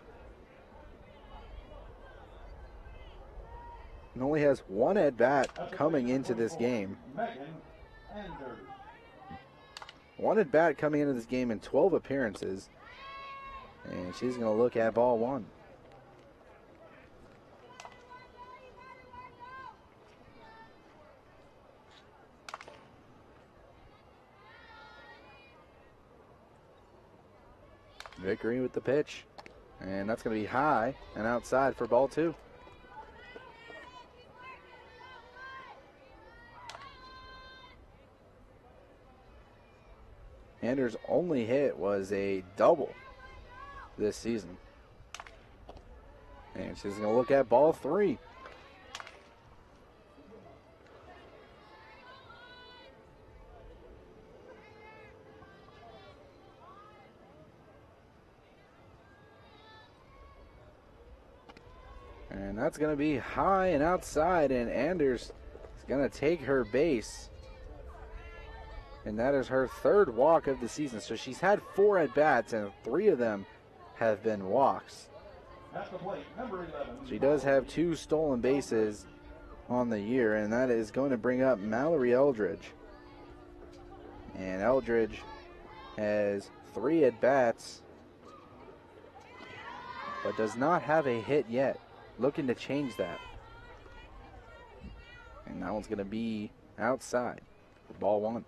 And only has 1 at-bat coming into this game. 1 at-bat coming into this game in 12 appearances. And she's going to look at ball 1. Vickery with the pitch. And that's going to be high and outside for ball 2. Anders' only hit was a double this season. And she's going to look at ball 3. And that's going to be high and outside, and Anders is going to take her base. And that is her 3rd walk of the season. So she's had 4 at-bats, and 3 of them have been walks. She does have 2 stolen bases on the year, and that is going to bring up Mallory Eldridge. And Eldridge has 3 at-bats, but does not have a hit yet. Looking to change that. And that one's going to be outside for ball 1.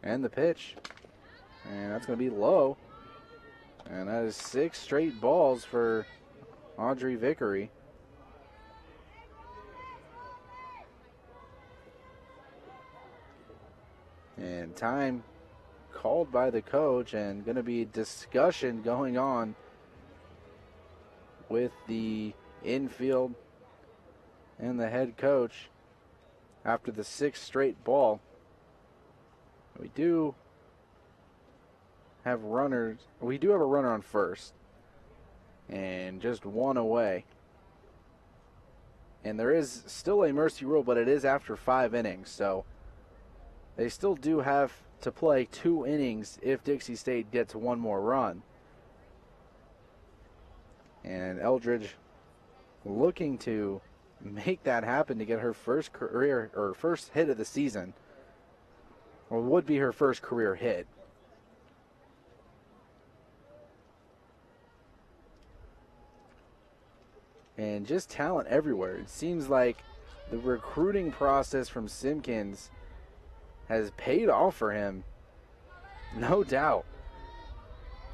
And the pitch. And that's going to be low. And that is 6 straight balls for Audrey Vickery. And time called by the coach, and going to be discussion going on with the infield and the head coach after the 6th straight ball. We do have runners. We do have a runner on first, and just 1 away. And there is still a mercy rule, but it is after 5 innings, so they still do have to play 2 innings if Dixie State gets 1 more run. And Eldridge looking to make that happen to get her first career, or first hit of the season. Or would be her first career hit. And just talent everywhere. It seems like the recruiting process from Simpkins has paid off for him, no doubt,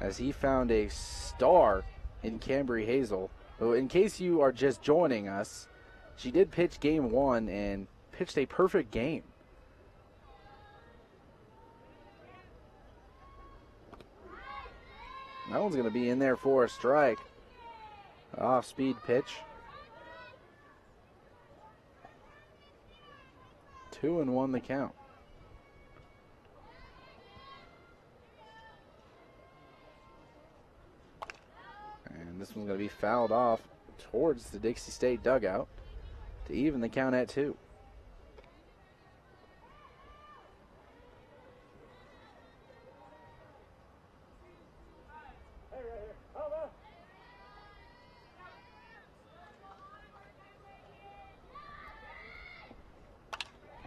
as he found a star in Cambry Hazel, who, in case you are just joining us, she did pitch game 1 and pitched a perfect game. That one's going to be in there for a strike. Off-speed pitch. 2-1 the count. And this one's going to be fouled off towards the Dixie State dugout. to even the count at 2.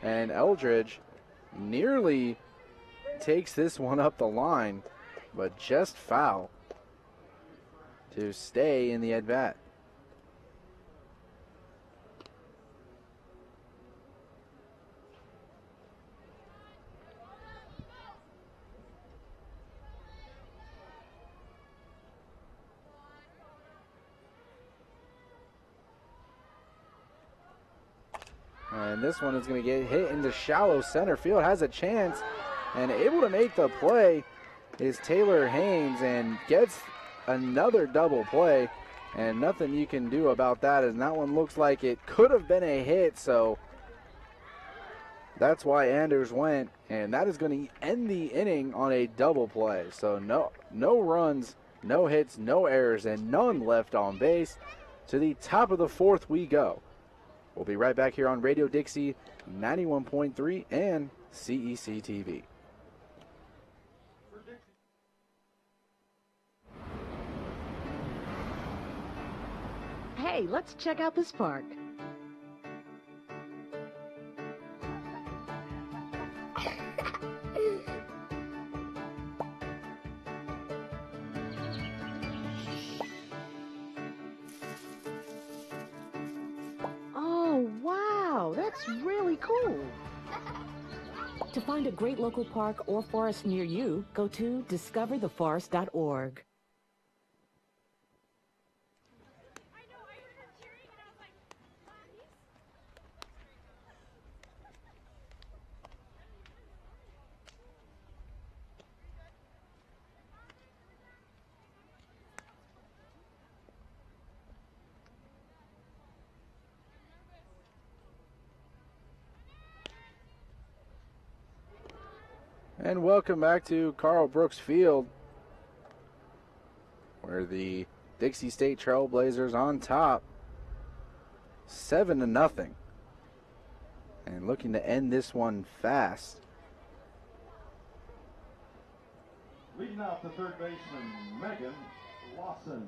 And Eldridge nearly takes this one up the line, but just foul to stay in the at-bat. And this one is going to get hit into shallow center field. Has a chance and able to make the play is Taylor Haynes and gets another double play. And nothing you can do about that, as that one looks like it could have been a hit. So that's why Anders went. And that is going to end the inning on a double play. So no runs, no hits, no errors, and none left on base. To the top of the 4th we go. We'll be right back here on Radio Dixie 91.3 and CEC TV. Hey, let's check out this park. That's really cool. To find a great local park or forest near you, go to discovertheforest.org. And welcome back to Carl Brooks Field, where the Dixie State Trailblazers on top, 7-0, and looking to end this one fast. Leading off the third baseman, Megan Lawson.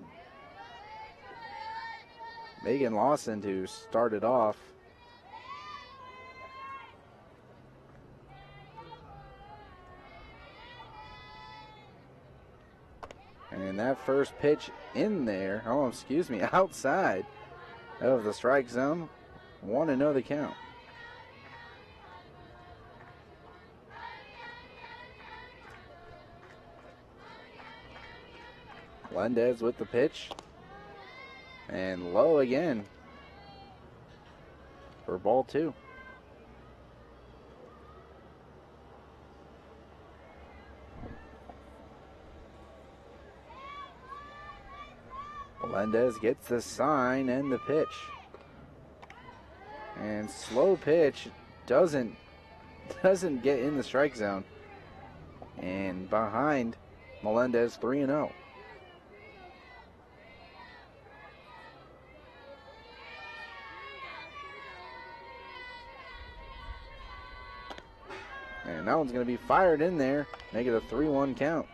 Megan Lawson to start it off. And that first pitch in there, outside of the strike zone. 1-0 the count. Melendez with the pitch. And low again for ball 2. Melendez gets the sign and the pitch. And slow pitch doesn't get in the strike zone. And behind Melendez, 3-0. And that one's going to be fired in there, make it a 3-1 count.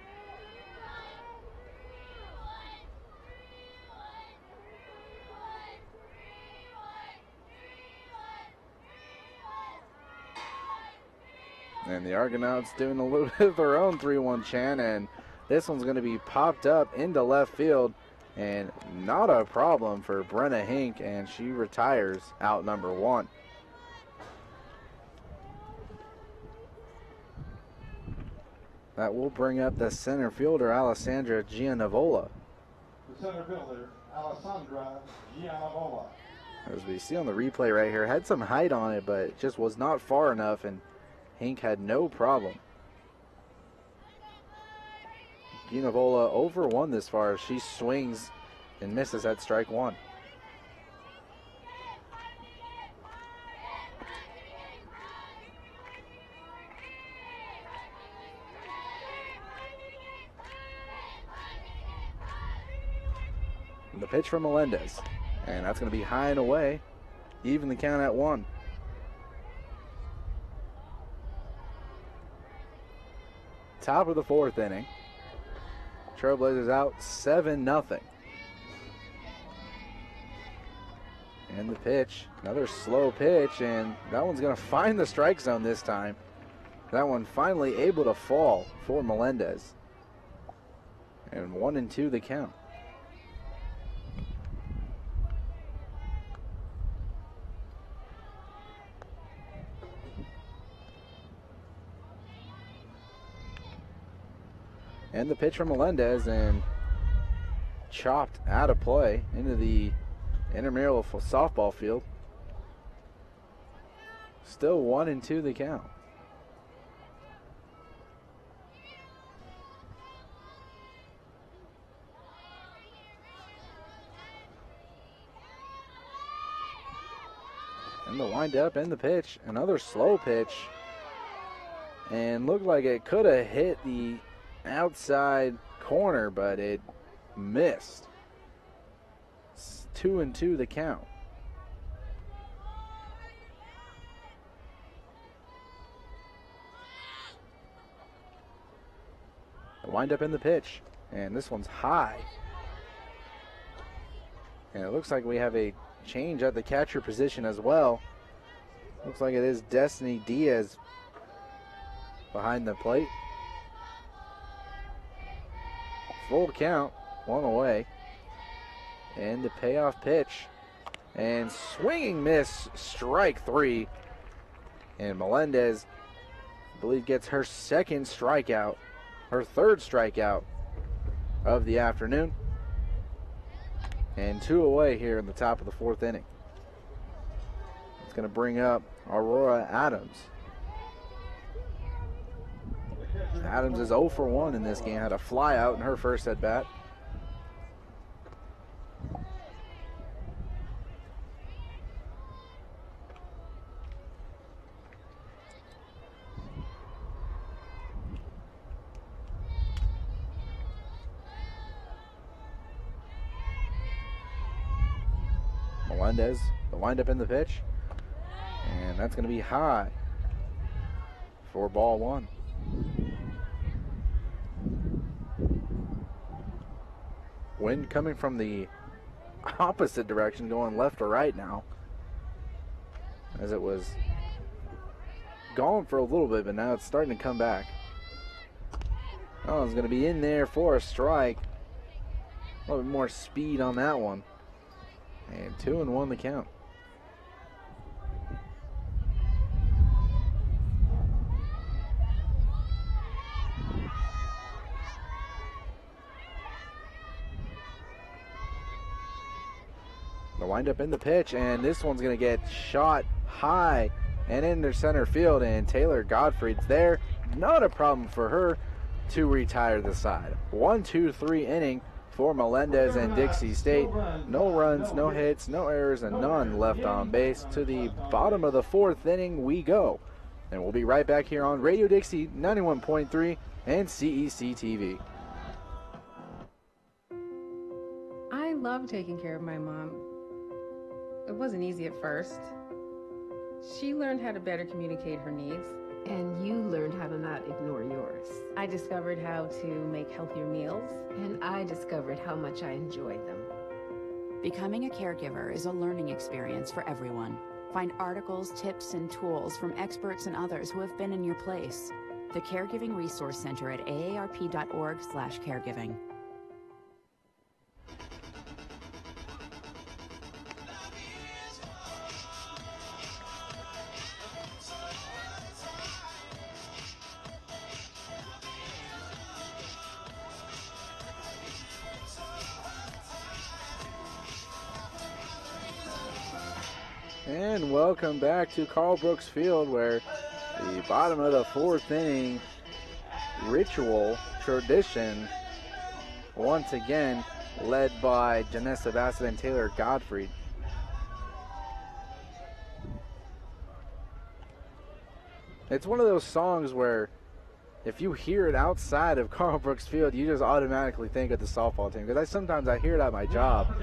And the Argonauts doing a little bit of their own 3-1 chant, and this one's going to be popped up into left field, and not a problem for Brenna Hink, and she retires out number 1. That will bring up the center fielder, Alessandra Gianavola. The center fielder, Alessandra Gianavola. As we see on the replay right here, had some height on it, but it just was not far enough, and Hink had no problem. Gianavola over 1 this far. She swings and misses at strike 1. The pitch from Melendez, and that's going to be high and away even the count at 1. Top of the 4th inning. Trailblazers out 7-0. And the pitch, another slow pitch, and that one's going to find the strike zone this time. That one finally able to fall for Melendez. And 1-2 the count. And the pitch from Melendez, and chopped out of play into the intramural softball field. Still 1-2 the count. And the windup and the pitch. Another slow pitch. And looked like it could have hit the outside corner, but it missed. It's 2-2 the count. The windup in the pitch. And this one's high. And it looks like we have a change at the catcher position as well. Looks like it is Destiny Diaz behind the plate. Full count, 1 away. And the payoff pitch. And swinging miss, strike 3. And Melendez, I believe, gets her 2nd strikeout, her 3rd strikeout of the afternoon. And 2 away here in the top of the 4th inning. It's going to bring up Aurora Adams. Adams is 0 for 1 in this game. Had a fly out in her first at bat. Melendez, the windup in the pitch. And that's going to be high for ball 1. Wind coming from the opposite direction, going left or right now, as it was gone for a little bit, but now it's starting to come back. Oh, it's going to be in there for a strike. A little bit more speed on that one. And 2-1 the count. The windup in the pitch, and this one's going to get shot high and into center field, and Taylor Gottfried's there. Not a problem for her to retire the side. 1-2-3 inning for Melendez and Dixie State. No runs, no hits, no errors, and none left on base. To the bottom of the 4th inning we go. And we'll be right back here on Radio Dixie 91.3 and CEC TV. I love taking care of my mom. It wasn't easy at first. She learned how to better communicate her needs. And you learned how to not ignore yours. I discovered how to make healthier meals. And I discovered how much I enjoyed them. Becoming a caregiver is a learning experience for everyone. Find articles, tips, and tools from experts and others who have been in your place. The Caregiving Resource Center at aarp.org/caregiving. And welcome back to Carl Brooks Field, where the bottom of the 4th inning ritual tradition, once again led by Janessa Bassett and Taylor Gottfried. It's one of those songs where if you hear it outside of Carl Brooks Field, you just automatically think of the softball team. Because sometimes I hear it at my job,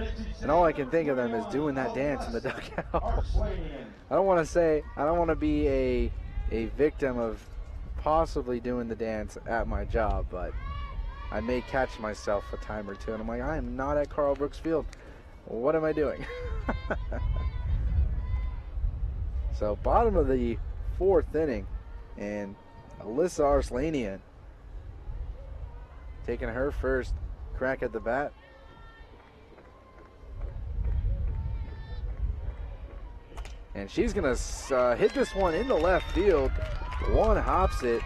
and all I can think of them is doing that dance in the dugout. I don't want to be a victim of possibly doing the dance at my job, but I may catch myself a time or two, and I'm like, I am not at Carl Brooks Field. What am I doing? So bottom of the 4th inning, and Alyssa Arslanian taking her first crack at the bat. And she's going to hit this one into left field. One hops it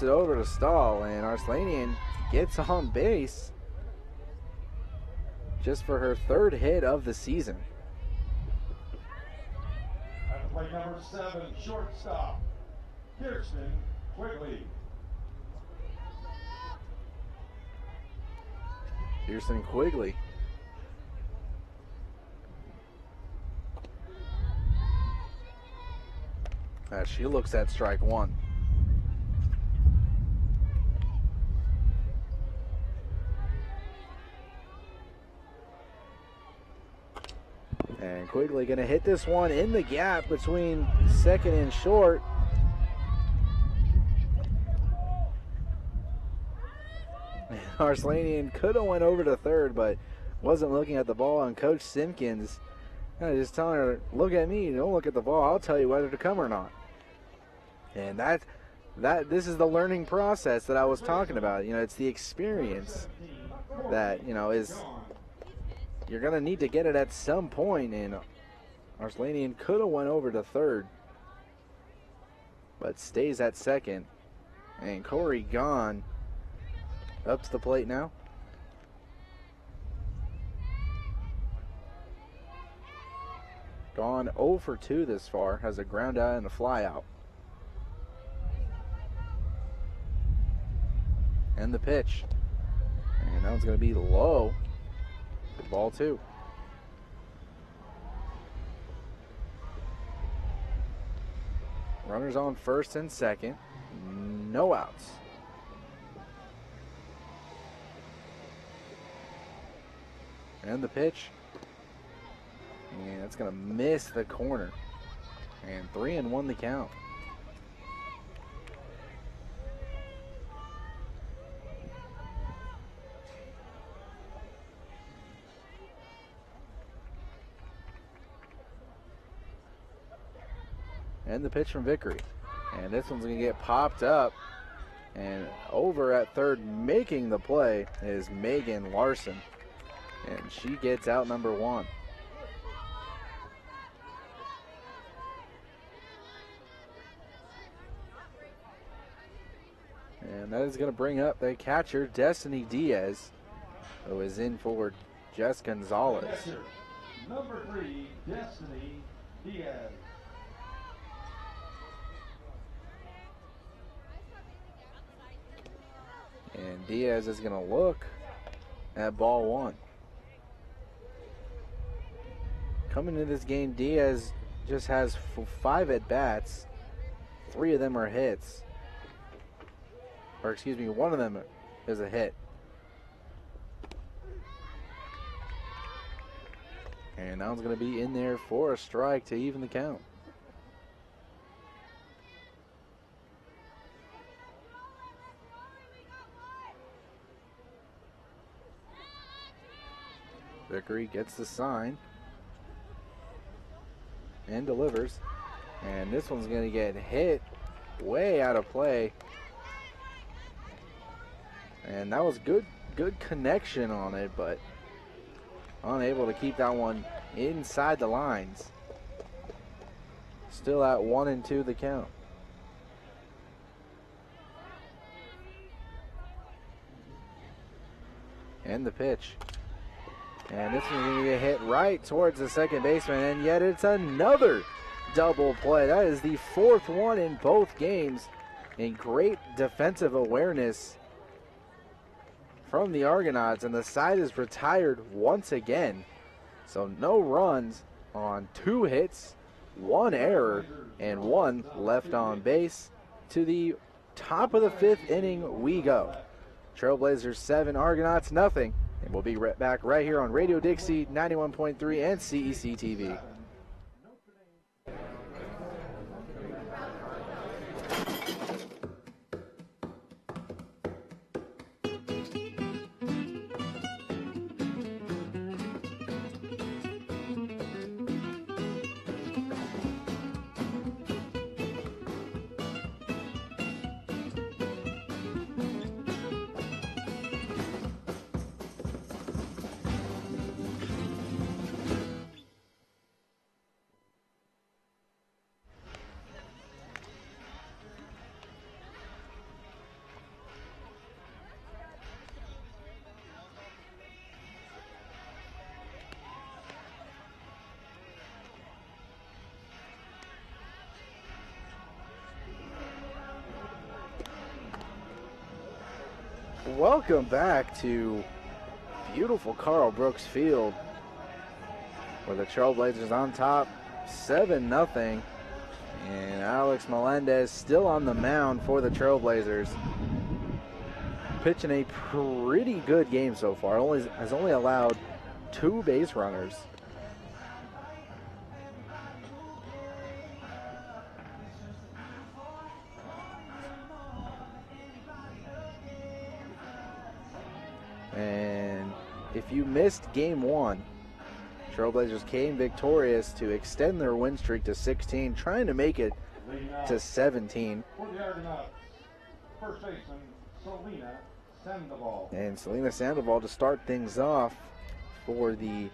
over to Stahl, and Arslanian gets on base just for her 3rd hit of the season. At play number 7, shortstop, Kirsten Quigley. Kirsten Quigley. As she looks at strike 1. And Quigley going to hit this one in the gap between second and short. Arslanian could have went over to third, but wasn't looking at the ball. And Coach Simpkins just telling her, look at me, don't look at the ball. I'll tell you whether to come or not. And this is the learning process that I was talking about. You know, it's the experience that, you know, is you're going to need to get it at some point. And Arslanian could have went over to third, but stays at second. And Corey Gahn up to the plate now. Gone 0 for 2 this far, has a ground out and a fly out. And the pitch. And that one's going to be low. Good ball 2. Runners on first and second. No outs. And the pitch. And that's going to miss the corner. And 3-1 the count. And the pitch from Vickery. And this one's going to get popped up. And over at third, making the play, is Megan Larson. And she gets out number 1. And that is going to bring up the catcher, Destiny Diaz, who is in for Jess Gonzalez. Catcher, number 3, Destiny Diaz. And Diaz is going to look at ball 1. Coming into this game, Diaz just has 5 at-bats. 3 of them are hits. Or excuse me, 1 of them is a hit. And that one's going to be in there for a strike to even the count. Vickery gets the sign and delivers. And this one's going to get hit way out of play. And that was good connection on it, but unable to keep that one inside the lines. Still at 1-2 the count. And the pitch. And this one's going to get hit right towards the second baseman, and yet it's another double play. That is the 4th one in both games. And great defensive awareness from the Argonauts, and the side is retired once again. So no runs on 2 hits, 1 error, and 1 left on base. to the top of the 5th inning we go. Trailblazers 7, Argonauts nothing. And we'll be back right here on Radio Dixie 91.3 and CEC TV. Welcome back to beautiful Carl Brooks Field, where the Trailblazers on top 7-0, and Alex Melendez still on the mound for the Trailblazers, pitching a pretty good game so far. Has only allowed 2 base runners. And if you missed game 1, Trailblazers came victorious to extend their win streak to 16, trying to make it to 17. For the Argonauts, first baseman, Selena Sandoval. And Selena Sandoval to start things off for the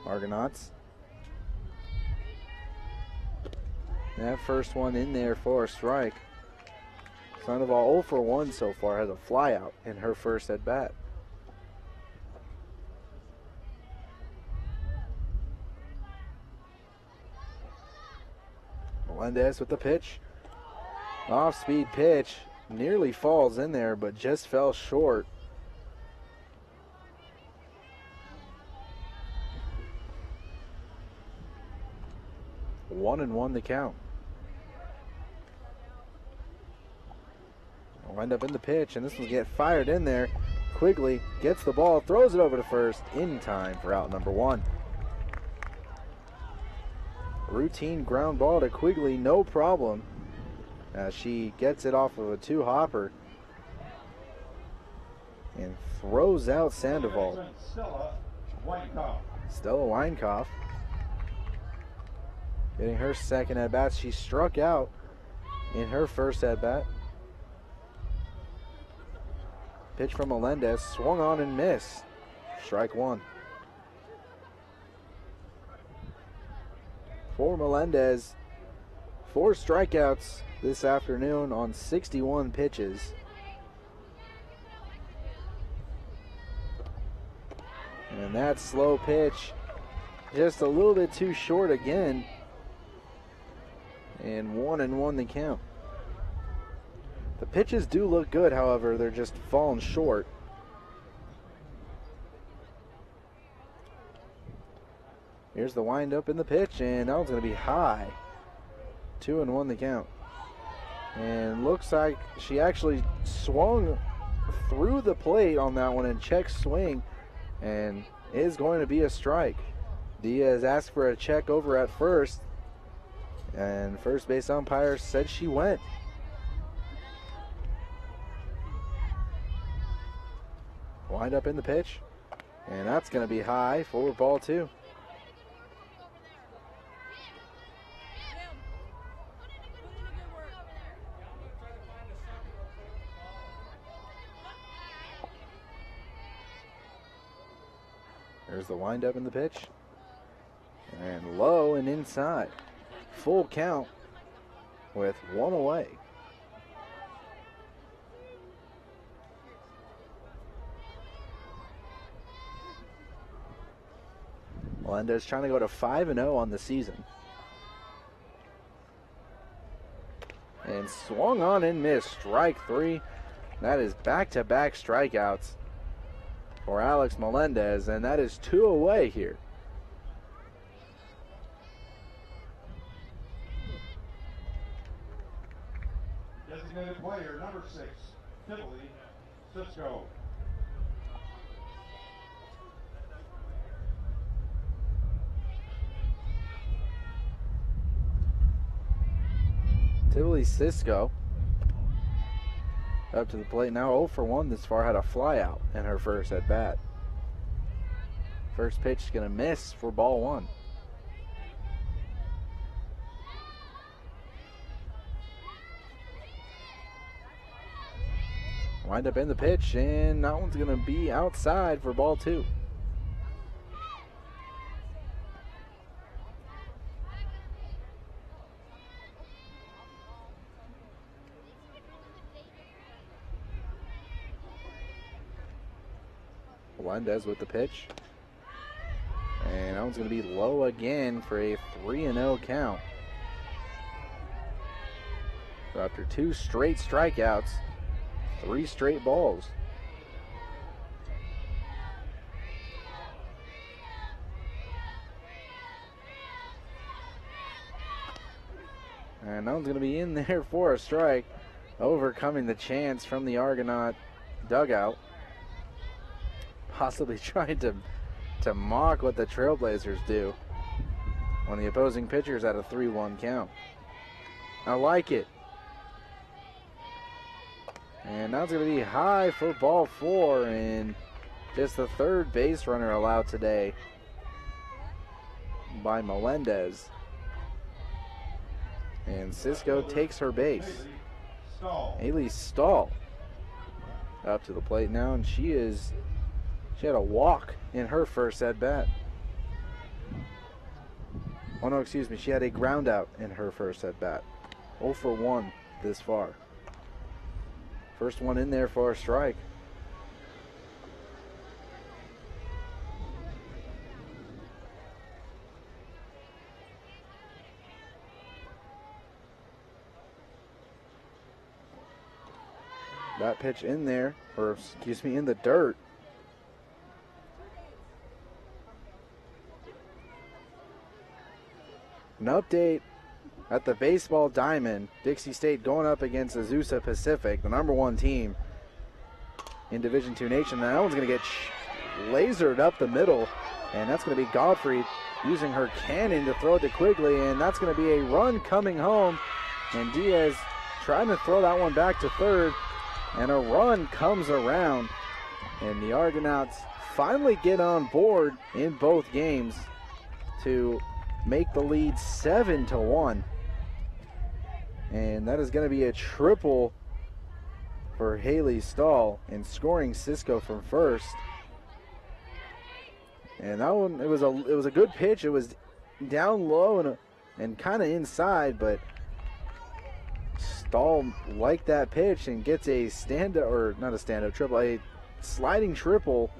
Argonauts. That first one in there for a strike. Sandoval 0 for 1 so far, has a fly out in her first at bat. Melendez with the pitch. Off-speed pitch. Nearly falls in there, but just fell short. One and one the count. We'll end up in the pitch, and this will get fired in there. Quigley gets the ball, throws it over to first in time for out number 1. Routine ground ball to Quigley, no problem, as she gets it off of a 2-hopper and throws out Sandoval. Stella Weinkauf getting her second at bat. She struck out in her first at bat. Pitch from Melendez, swung on and missed. Strike 1. For Melendez, 4 strikeouts this afternoon on 61 pitches. And that slow pitch just a little bit too short again. And 1 and 1 the count. The pitches do look good, however, they're just falling short. Here's the windup in the pitch, and that one's going to be high. 2 and 1 the count. And looks like she actually swung through the plate on that one and check swing, and is going to be a strike. Diaz asked for a check over at first, and first base umpire said she went. Wind up in the pitch, and that's going to be high for ball 2. There's the windup in the pitch, and low and inside. Full count with 1 away. Melendez trying to go to 5-0 on the season. And swung on and missed. Strike 3. That is back-to-back strikeouts for Alex Melendez, and that is 2 away here. designated player, number 6, Tivoli Cisco. Tivoli Cisco up to the plate now, 0 for 1 this far, had a fly out in her first at bat. First pitch is going to miss for ball 1. Wind up in the pitch, and that one's going to be outside for ball 2. Melendez with the pitch. And that one's going to be low again for a 3-0 count. So after 2 straight strikeouts, 3 straight balls. And that one's going to be in there for a strike, overcoming the chance from the Argonaut dugout. Possibly trying to mock what the Trailblazers do when the opposing pitcher's at a 3-1 count. I like it. And that's going to be high for ball 4, and just the 3rd base runner allowed today by Melendez. And Cisco takes her base. Haley Stahl up to the plate now, and she had a walk in her first at bat. Oh no, excuse me, she had a ground out in her first at bat. 0 for 1 this far. First one in there for a strike. That pitch in there, or excuse me, in the dirt. An update at the baseball diamond. Dixie State going up against Azusa Pacific, the #1 team in Division II Nation. Now that one's going to get lasered up the middle, and that's going to be Godfrey using her cannon to throw it to Quigley, and that's going to be a run coming home. And Diaz trying to throw that one back to third, and a run comes around, and the Argonauts finally get on board in both games to make the lead 7-1. And that is going to be a triple for Haley Stahl in scoring Cisco from first. And that one, it was a good pitch. It was down low and kind of inside, but Stahl liked that pitch and gets a stand-up, or not a stand-up triple, a sliding triple,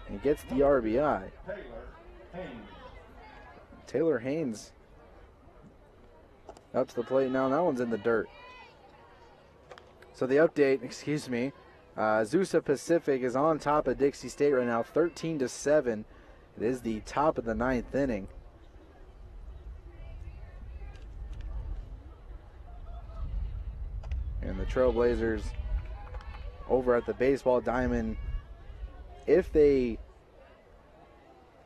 and gets the RBI. Taylor Haynes up to the plate now. That one's in the dirt. So the update, excuse me, Azusa Pacific is on top of Dixie State right now, 13-7. It is the top of the 9th inning. And the Trailblazers over at the baseball diamond, if they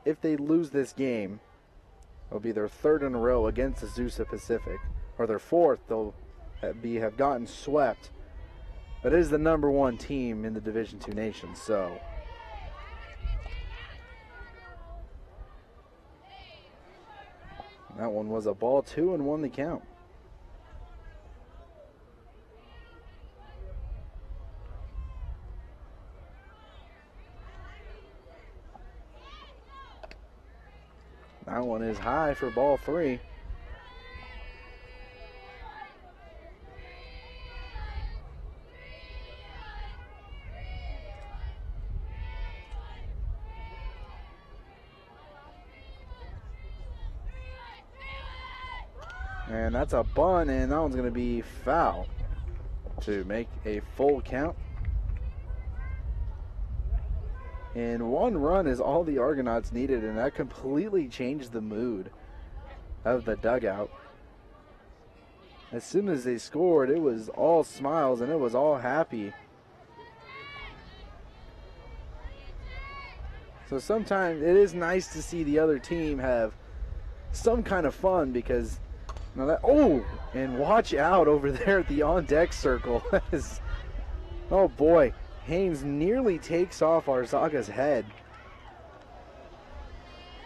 lose this game, it'll be their 3rd in a row against Azusa Pacific, or their 4th. They'll have gotten swept, but it is the #1 team in the Division II Nation. So that one was a ball 2 and 1 the count. That one is high for ball 3. And that's a bunt, and that one's going to be foul to make a full count. And 1 run is all the Argonauts needed, and that completely changed the mood of the dugout. as soon as they scored, it was all smiles and it was all happy. So sometimes it is nice to see the other team have some kind of fun because, you know, that, oh, and watch out over there at the on-deck circle. Oh boy, Haynes nearly takes off Arzaga's head.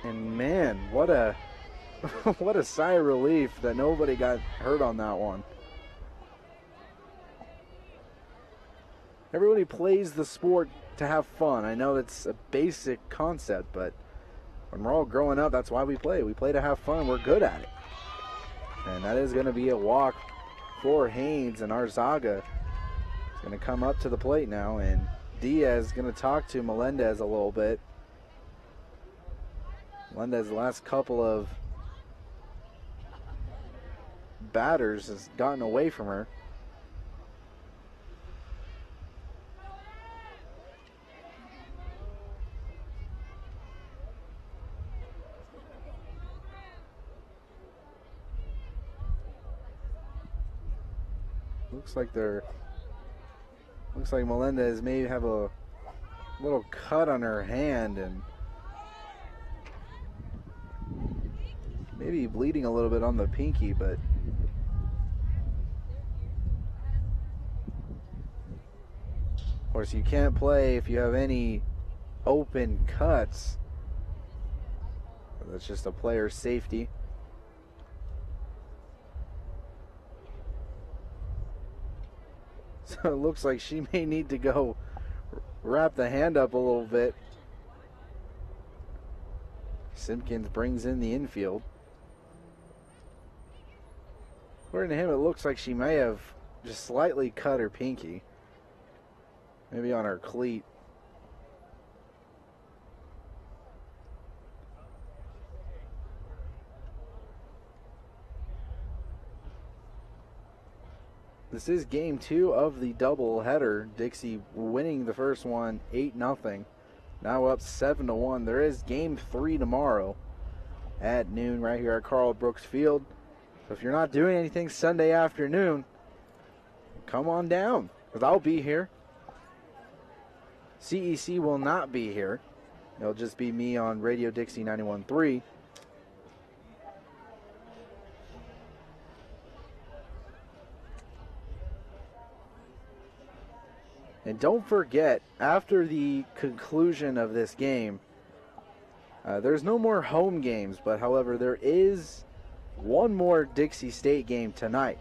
And man, what a what a sigh of relief that nobody got hurt on that one. Everybody plays the sport to have fun. I know it's a basic concept, but when we're all growing up, that's why we play. We play to have fun. We're good at it. And that is going to be a walk for Haynes, and Arzaga is going to come up to the plate now, and Diaz is going to talk to Melendez a little bit. Melendez, the last couple of batters, has gotten away from her. Looks like Melendez may have a little cut on her hand and maybe bleeding a little bit on the pinky, but of course you can't play if you have any open cuts. That's just a player's safety. So it looks like she may need to go wrap the hand up a little bit. Simpkins brings in the infield. According to him, it looks like she may have just slightly cut her pinky. Maybe on her cleat. This is game 2 of the doubleheader. Dixie winning the first one 8-0. Now up 7-1. There is game 3 tomorrow at noon right here at Carl Brooks Field. So if you're not doing anything Sunday afternoon, come on down, because I'll be here. CEC will not be here. It'll just be me on Radio Dixie 91.3. And don't forget, after the conclusion of this game, there's no more home games, but however, there is one more Dixie State game tonight,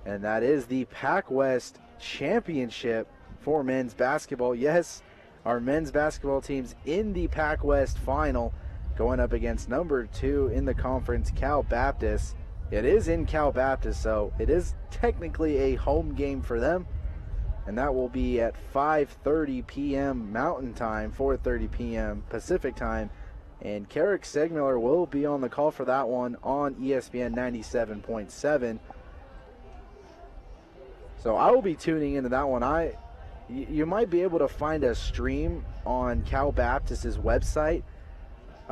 and that is the Pac West Championship for men's basketball. Yes, our men's basketball team's in the Pac West final, going up against number 2 in the conference, Cal Baptist. It is in Cal Baptist, so it is technically a home game for them. And that will be at 5:30 p.m. Mountain Time, 4:30 p.m. Pacific Time. And Carrick Segmiller will be on the call for that one on ESPN 97.7. So I will be tuning into that one. You might be able to find a stream on Cal Baptist's website,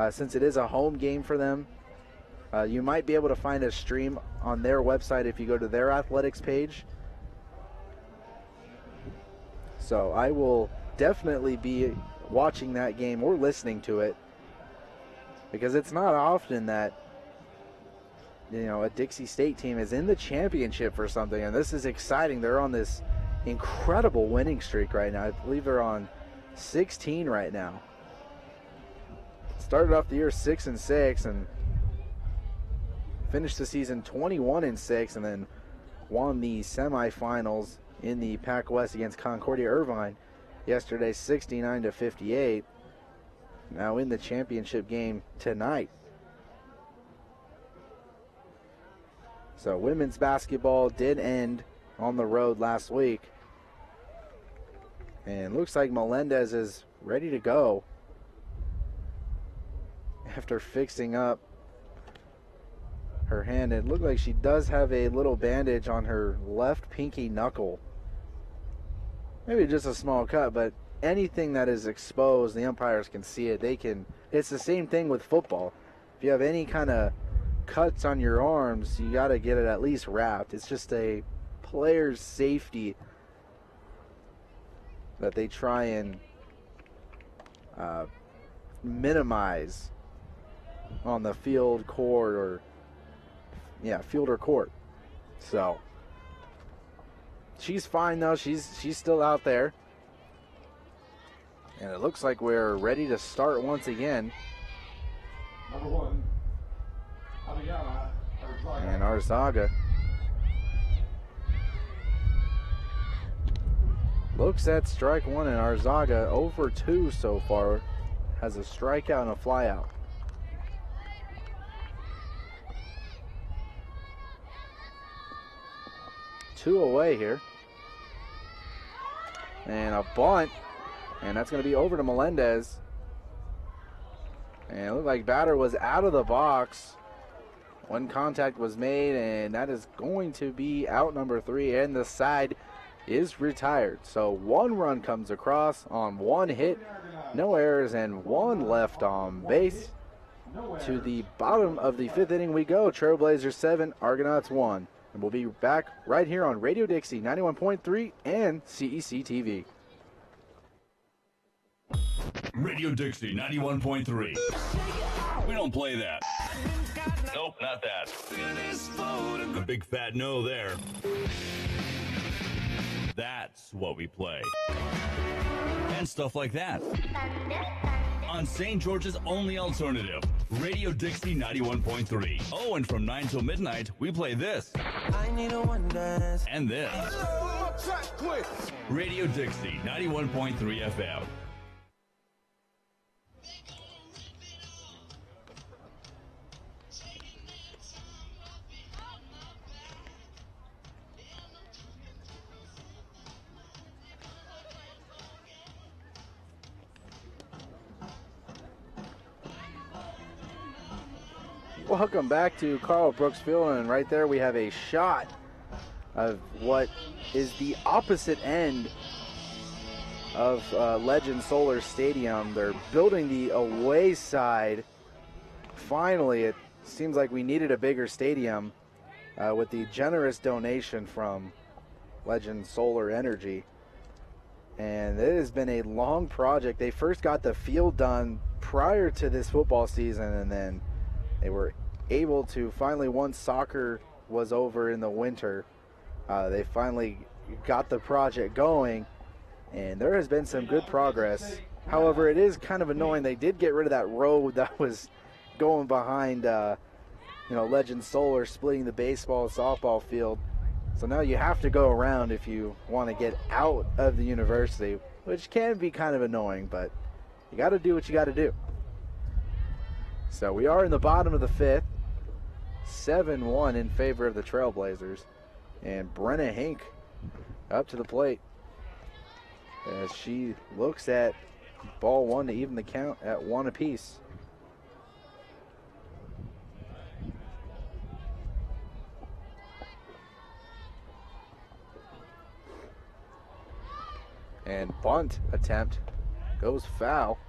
since it is a home game for them. You might be able to find a stream on their website if you go to their athletics page. So I will definitely be watching that game or listening to it, because it's not often that, you know, a Dixie State team is in the championship for something, and this is exciting. They're on this incredible winning streak right now. I believe they're on 16 right now. Started off the year 6-6 and finished the season 21-6, and then won the semifinals in the Pac West against Concordia Irvine yesterday, 69-58. Now in the championship game tonight. So women's basketball did end on the road last week. And looks like Melendez is ready to go after fixing up her hand. It looked like she does have a little bandage on her left pinky knuckle. Maybe just a small cut, but anything that is exposed, the umpires can see it. It's the same thing with football. If you have any kind of cuts on your arms, you got to get it at least wrapped. It's just a player's safety that they try and minimize on the field, court, or field or court. So she's fine though. She's still out there, and it looks like we're ready to start once again. Number 1, And Arzaga looks at strike one, and Arzaga over 2 so far, has a strikeout and a flyout. Two away here. And a bunt, and that's going to be over to Melendez. And it looked like batter was out of the box when contact was made, and that is going to be out number 3, and the side is retired. So 1 run comes across on 1 hit, no errors, and 1 left on base. To the bottom of the 5th inning we go. Trailblazers 7, Argonauts 1. And we'll be back right here on Radio Dixie 91.3 and CEC TV. Radio Dixie 91.3. We don't play that. Nope, not that. A big fat no there. That's what we play. And stuff like that. On St. George's only alternative, Radio Dixie 91.3. Oh, and from 9 till midnight, we play this. I need a one dance. And this. Radio Dixie 91.3 FM. Welcome back to Carl Brooks Field, and right there we have a shot of what is the opposite end of Legend Solar Stadium. They're building the away side. Finally, it seems like we needed a bigger stadium with the generous donation from Legend Solar Energy. And it has been a long project. They first got the field done prior to this football season, and then they were able to finally, once soccer was over in the winter, they finally got the project going, and there has been some good progress. However, it is kind of annoying. They did get rid of that road that was going behind Legend Solar, splitting the baseball and softball field. So now you have to go around if you want to get out of the university, which can be kind of annoying, but you got to do what you got to do. So we are in the bottom of the 5th, 7-1 in favor of the Trailblazers. And Brenna Hink up to the plate as she looks at ball 1 to even the count at 1 apiece. And bunt attempt goes foul.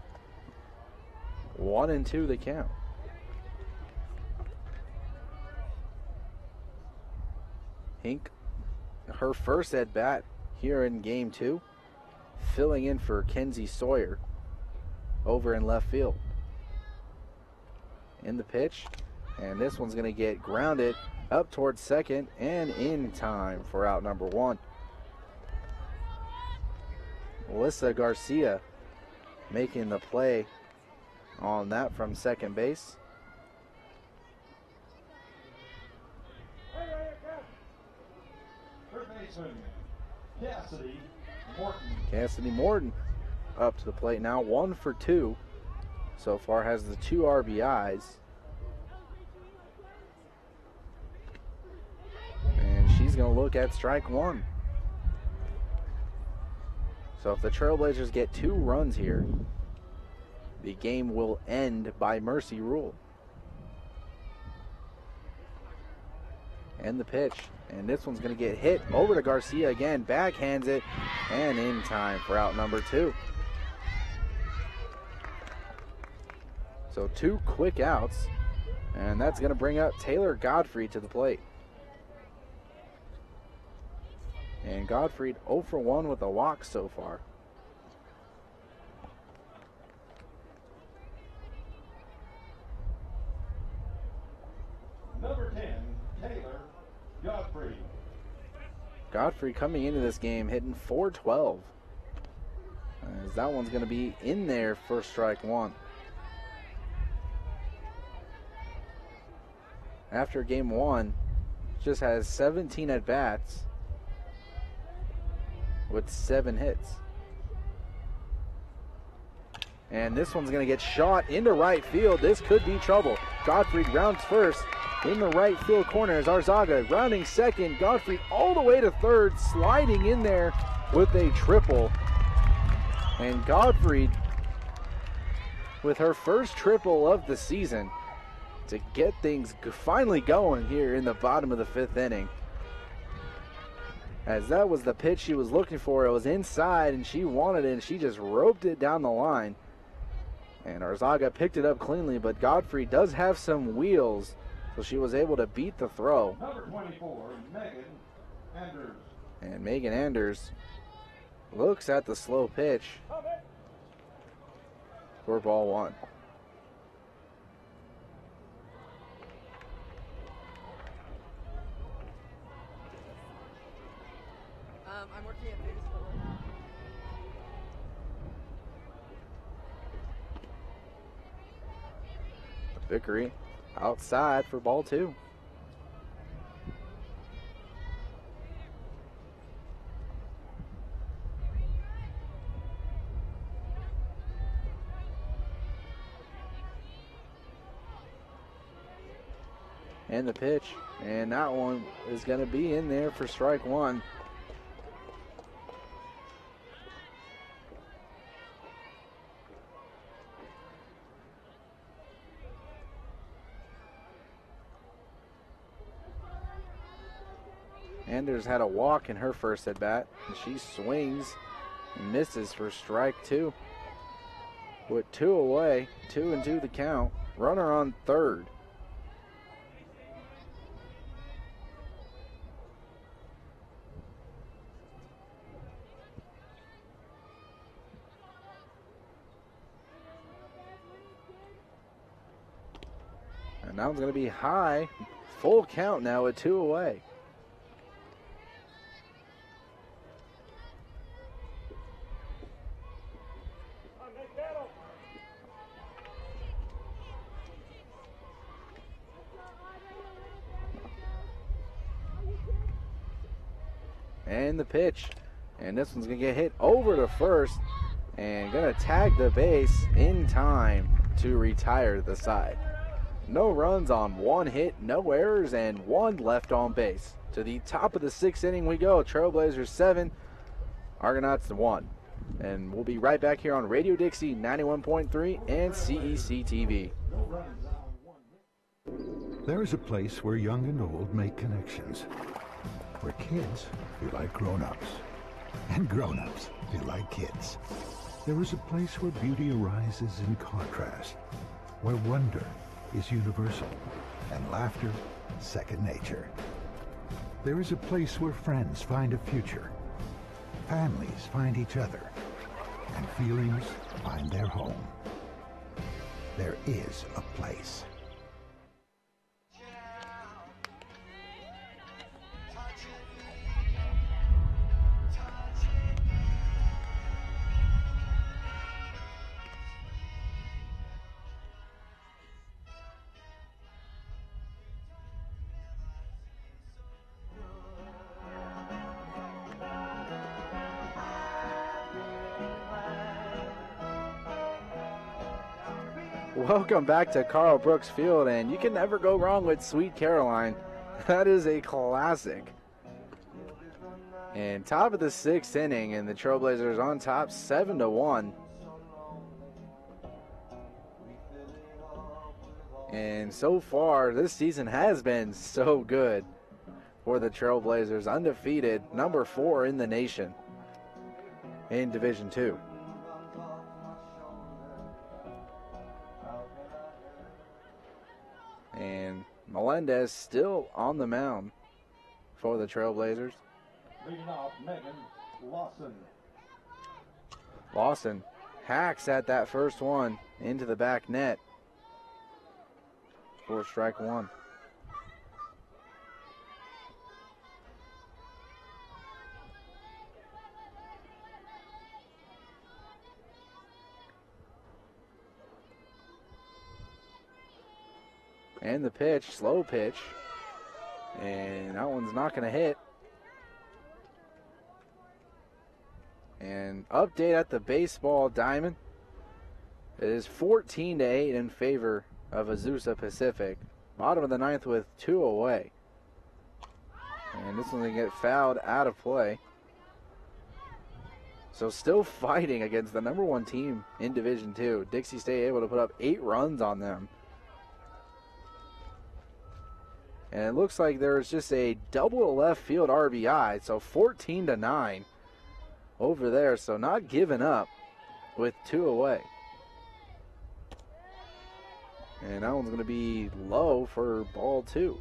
1-2 the count. Hink, her first at bat here in game 2, filling in for Kenzie Sawyer over in left field. In the pitch, and this one's going to get grounded up towards second and in time for out number 1. Melissa Garcia making the play on that from second base. Cassidy Morton up to the plate now, 1 for 2. So far has the 2 RBIs. And she's going to look at strike 1. So if the Trailblazers get 2 runs here, the game will end by mercy rule. And the pitch. And this one's going to get hit over to Garcia again. Backhands it. And in time for out number 2. So 2 quick outs And that's going to bring up Taylor Godfrey to the plate. And Godfrey 0 for 1 with a walk so far. Number 10, Taylor Godfrey. Godfrey coming into this game hitting .412. As that one's going to be in there for strike one. After game one, just has 17 at-bats with 7 hits. And this one's going to get shot into right field. This could be trouble. Godfrey rounds first in the right field corner as Arzaga rounding second. Godfrey all the way to third, sliding in there with a triple. And Godfrey with her first triple of the season to get things finally going here in the bottom of the 5th inning. As that was the pitch she was looking for. It was inside and she wanted it and she just roped it down the line. And Arzaga picked it up cleanly, but Godfrey does have some wheels, so she was able to beat the throw. Number 24, Megan Anders. And Megan Anders looks at the slow pitch for ball one. I'm working at Facebook. Vickery outside for ball two. And the pitch, and that one is going to be in there for strike one. Anders had a walk in her first at bat, and she swings and misses for strike two. With 2 away, 2-2 the count. Runner on third. And that one's going to be high. Full count now with 2 away. And the pitch. And this one's going to get hit over to first and going to tag the base in time to retire the side. No runs on 1 hit, no errors, and 1 left on base. To the top of the 6th inning we go. Trailblazers 7, Argonauts 1. And we'll be right back here on Radio Dixie 91.3 and CEC TV. There is a place where young and old make connections. Where kids feel like grown-ups. And grown-ups feel like kids. There is a place where beauty arises in contrast. Where wonder is universal, and laughter second nature. There is a place where friends find a future, families find each other, and feelings find their home. There is a place. Welcome back to Carl Brooks Field, and you can never go wrong with Sweet Caroline. That is a classic. And top of the 6th inning, and the Trailblazers on top 7-1. And so far, this season has been so good for the Trailblazers. Undefeated, number 4 in the nation in Division II. Melendez still on the mound for the Trailblazers. Leading off, Megan Lawson. Lawson hacks at that first one into the back net for strike one. And the pitch, slow pitch. And that one's not going to hit. And update at the baseball diamond. It is 14-8 in favor of Azusa Pacific. Bottom of the ninth with 2 away. And this one's going to get fouled out of play. So still fighting against the number 1 team in Division II. Dixie State able to put up 8 runs on them. And it looks like there's just a double left field RBI. So 14-9 over there. So not giving up with 2 away. And that one's going to be low for ball 2.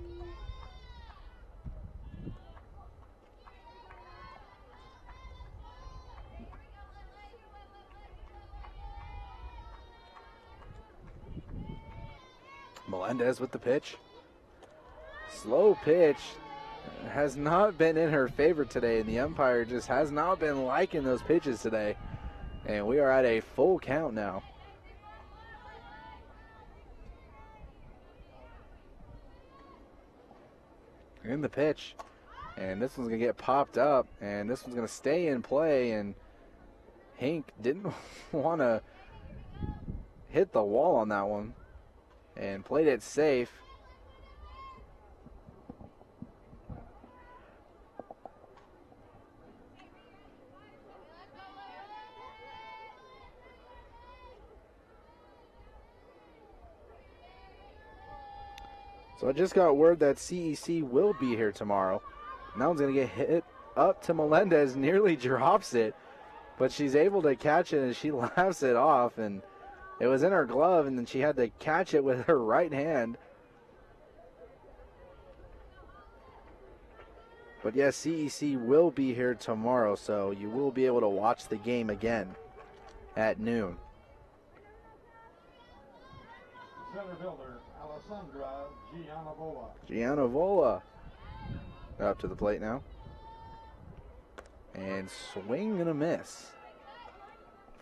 Melendez with the pitch. Slow pitch has not been in her favor today, and the umpire just has not been liking those pitches today. And we are at a full count now. In the pitch, and this one's going to get popped up, and this one's going to stay in play, and Hink didn't want to hit the wall on that one and played it safe. So I just got word that CEC will be here tomorrow. And that one's going to get hit up to Melendez, nearly drops it. But she's able to catch it, and she laughs it off. And it was in her glove, and then she had to catch it with her right hand. But yes, CEC will be here tomorrow, so you will be able to watch the game again at noon. Center fielder, Alessandra Gianavola. Gianavola up to the plate now. And swing and a miss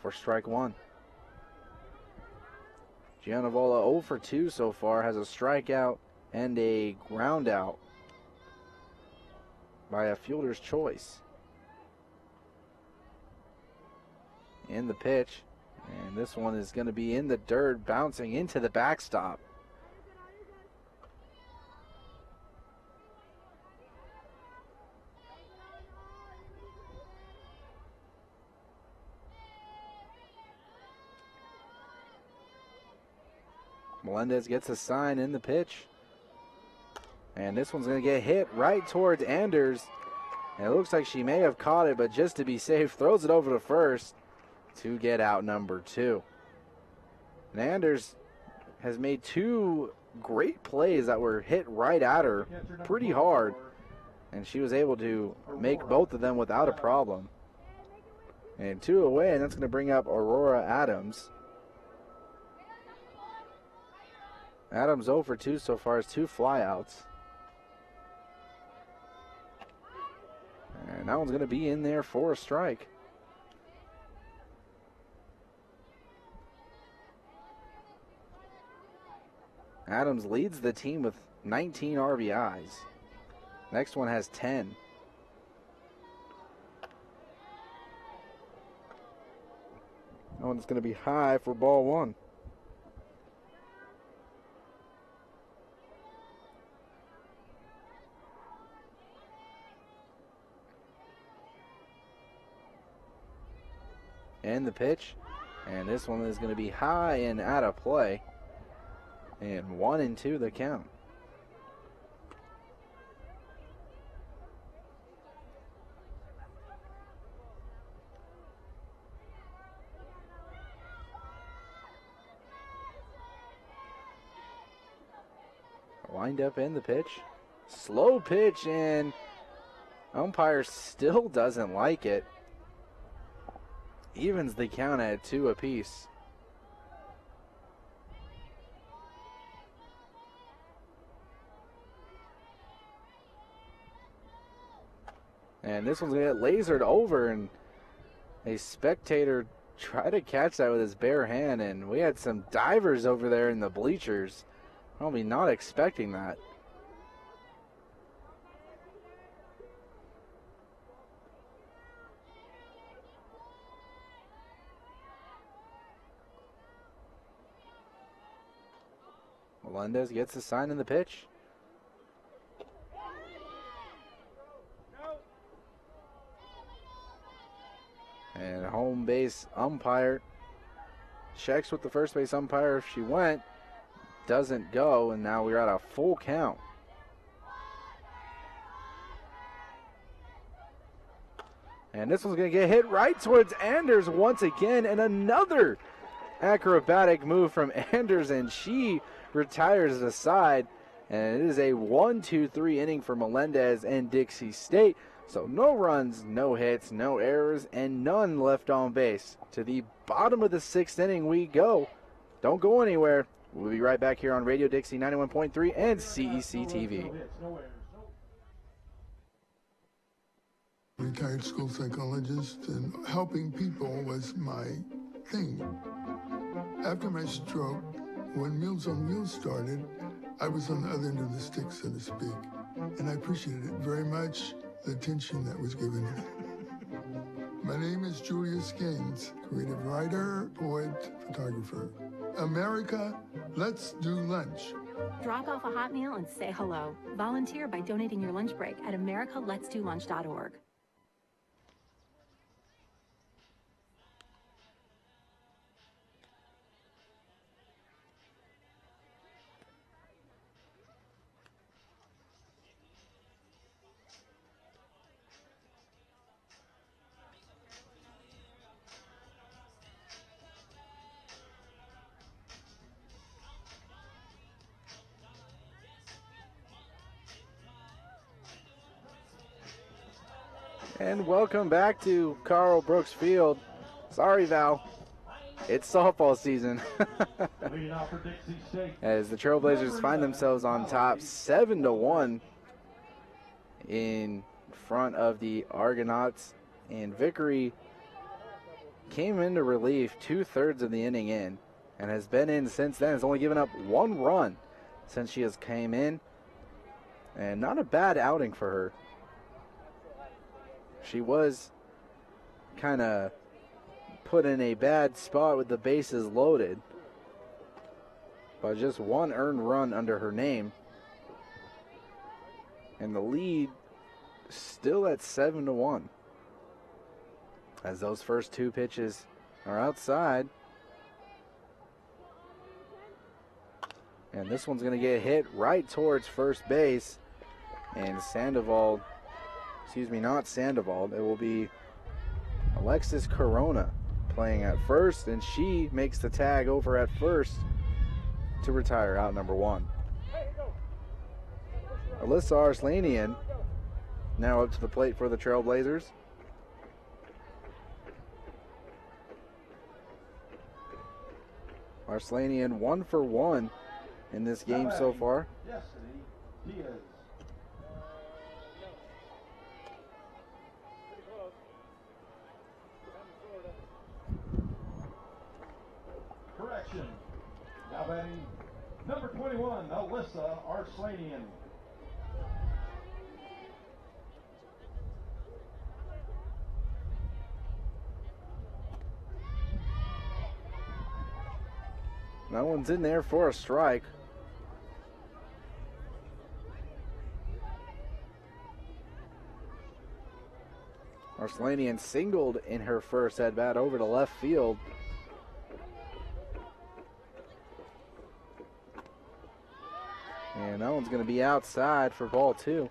for strike one. Gianavola 0 for 2 so far, has a strikeout and a ground out by a fielder's choice. In the pitch, and this one is going to be in the dirt, bouncing into the backstop. Melendez gets a sign in the pitch. And this one's going to get hit right towards Anders. And it looks like she may have caught it, but just to be safe, throws it over to first to get out number 2. And Anders has made 2 great plays that were hit right at her pretty hard. And she was able to make both of them without a problem. And 2 away, and that's going to bring up Aurora Adams. Adams 0 for 2 so far, has 2 flyouts. And that one's going to be in there for a strike. Adams leads the team with 19 RBIs. Next one has 10. That one's going to be high for ball 1. And the pitch, and this one is going to be high and out of play, and 1-2 the count. wind up in the pitch. Slow pitch, and umpire still doesn't like it. Evens the count at 2 apiece. And this one's going to get lasered over, and a spectator tried to catch that with his bare hand, and we had some divers over there in the bleachers. Probably not expecting that. Melendez gets the sign in the pitch. And home base umpire checks with the first base umpire if she went. Doesn't go, and now we're at a full count. And this one's going to get hit right towards Anders once again, and another acrobatic move from Anders, and she retires aside. And it is a 1-2-3 inning for Melendez and Dixie State. So no runs, no hits, no errors, and none left on base. To the bottom of the 6th inning we go. Don't go anywhere. We'll be right back here on Radio Dixie 91.3 and CEC TV. Retired school psychologist, and helping people was my thing. After my stroke, when Meals on Wheels started, I was on the other end of the stick, so to speak. And I appreciated it very much, the attention that was given. My name is Julius Gaines, creative writer, poet, photographer. America, let's do lunch. Drop off a hot meal and say hello. Volunteer by donating your lunch break at americaletsdolunch.org. And welcome back to Carl Brooks Field. Sorry, Val. It's softball season. As the Trailblazers find themselves on top 7-1 in front of the Argonauts. And Vickery came into relief 2/3 of the inning in and has been in since then. Has only given up 1 run since she has came in. And not a bad outing for her. She was kind of put in a bad spot with the bases loaded, but just 1 earned run under her name. And the lead still at 7-1. As those first 2 pitches are outside. And this one's going to get hit right towards first base. And Sandoval, not Sandoval, it will be Alexis Corona playing at first, and she makes the tag over at first to retire out number 1. Alyssa Arslanian now up to the plate for the Trailblazers. Arslanian 1 for 1 in this game so far. Correction. Now batting number 21, Alyssa Arslanian. That one's in there for a strike. Arslanian singled in her first at bat over to left field. And that one's going to be outside for ball 2.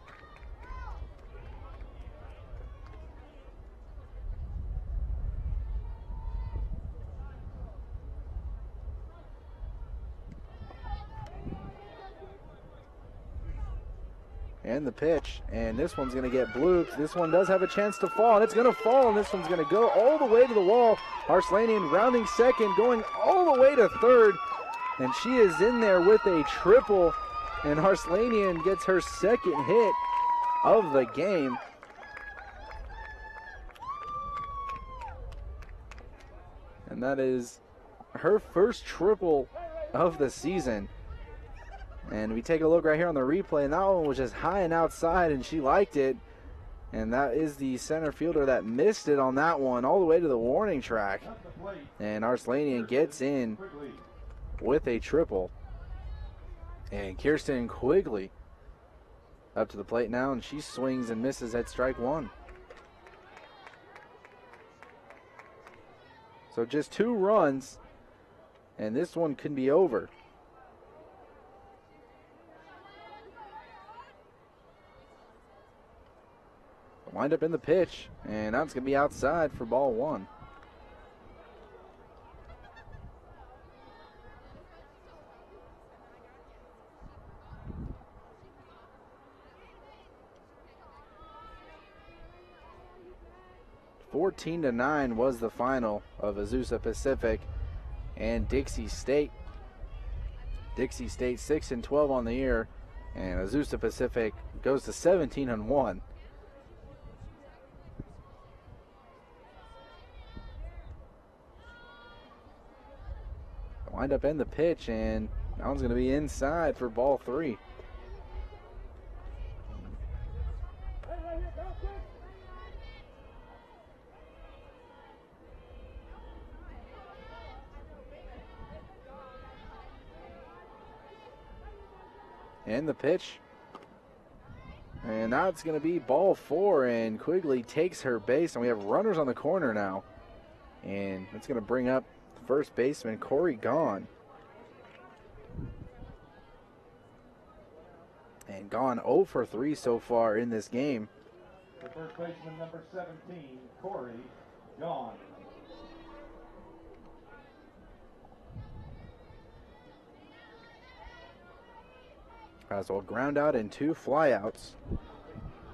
And the pitch, and this one's going to get blooped. This one does have a chance to fall, and it's going to fall, and this one's going to go all the way to the wall. Arslanian rounding second, going all the way to third, and she is in there with a triple, and Arslanian gets her second hit of the game. And that is her first triple of the season. And we take a look right here on the replay, and that one was just high and outside, and she liked it. And that is the center fielder that missed it on that one all the way to the warning track. And Arslanian gets in with a triple. And Kirsten Quigley up to the plate now, and she swings and misses at strike one. So just 2 runs, and this one can be over. Wind up in the pitch, and that's going to be outside for ball 1. (14-9) was the final of Azusa Pacific and Dixie State. Dixie State 6-12 on the year, and Azusa Pacific goes to 17-1. Wind up in the pitch, and that one's going to be inside for ball 3. And the pitch. And now it's going to be ball 4, and Quigley takes her base, and we have runners on the corner now. And it's going to bring up first baseman Corey Gahn. And Gahn 0 for 3 so far in this game. The first baseman, number 17, Corey Gahn. Fastball ground out and 2 flyouts.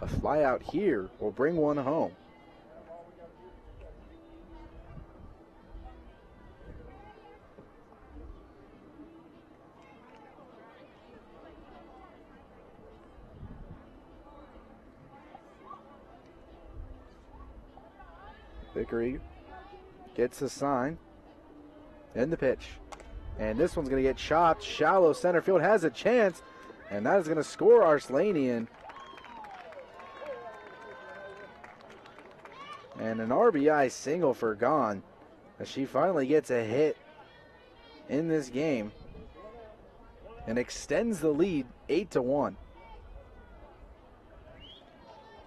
A flyout here will bring one home. Vickery gets the sign and the pitch. And this one's going to get chopped. Shallow center field has a chance. And that is going to score Arslanian. And an RBI single for Gahn as she finally gets a hit in this game and extends the lead 8-1.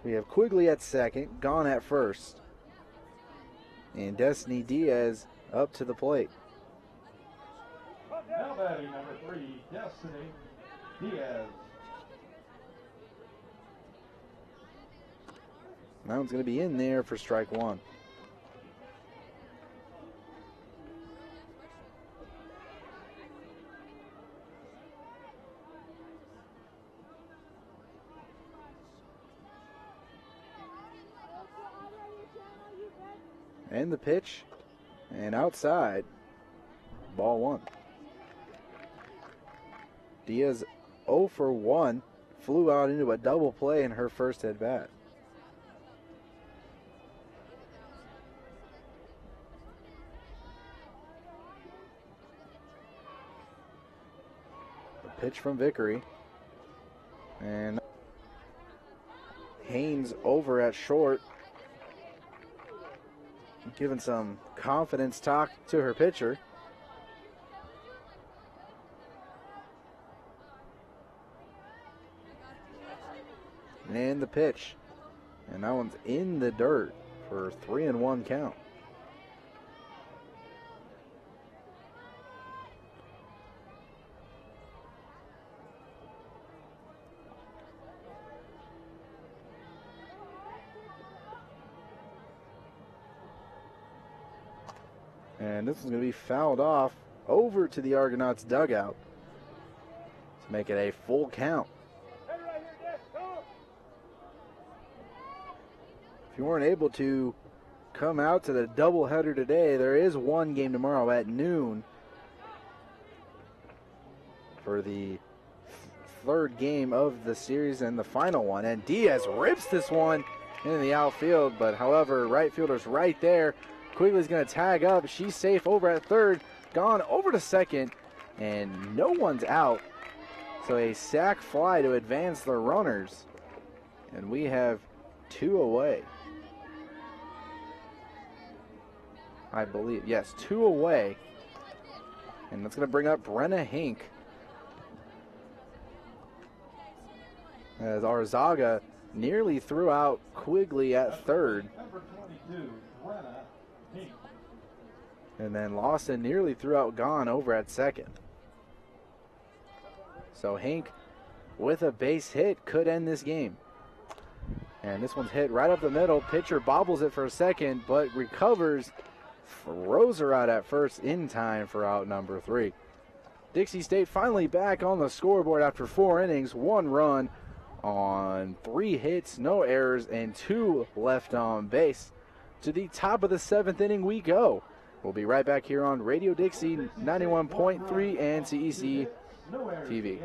We have Quigley at second, Gahn at first. And Destiny Diaz up to the plate. Now batting number 3, Destiny Diaz. That one's going to be in there for strike 1. And the pitch, and outside, ball 1. Diaz 0 for 1, flew out into a double play in her first at bat. The pitch from Vickery, and Haynes over at short, giving some confidence talk to her pitcher. And the pitch. And that one's in the dirt for 3-1 count. And this is going to be fouled off over to the Argonauts dugout to make it a full count. you weren't able to come out to the doubleheader today, there is one game tomorrow at noon for the third game of the series and the final one. And Diaz rips this one into the outfield, but however, right fielder's right there. Quigley's going to tag up. She's safe over at third. Gone over to second, and no one's out. So a sac fly to advance the runners. And we have 2 away. I believe. Yes, 2 away. And that's going to bring up Brenna Hink. As Arzaga nearly threw out Quigley at third. And then Lawson nearly threw out Gone over at second. So Hink with a base hit could end this game. And this one's hit right up the middle. Pitcher bobbles it for a second, but recovers. Throws her out at first in time for out number 3. Dixie State finally back on the scoreboard after 4 innings, 1 run on 3 hits, no errors, and 2 left on base. To the top of the 7th inning we go. We'll be right back here on Radio Dixie 91.3 and CEC TV.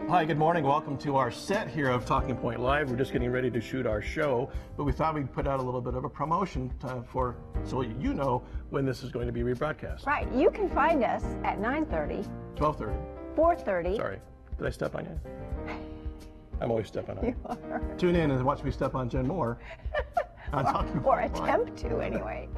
Hi, good morning. Welcome to our set here of Talking Point Live. We're just getting ready to shoot our show, but we thought we'd put out a little bit of a promotion so you know when this is going to be rebroadcast. Right. You can find us at 9:30, 12:30, 4:30. Sorry, did I step on you? I'm always stepping on you. You are. Tune in and watch me step on Jen Moore. On Talking Or Point Live. attempt to, anyway.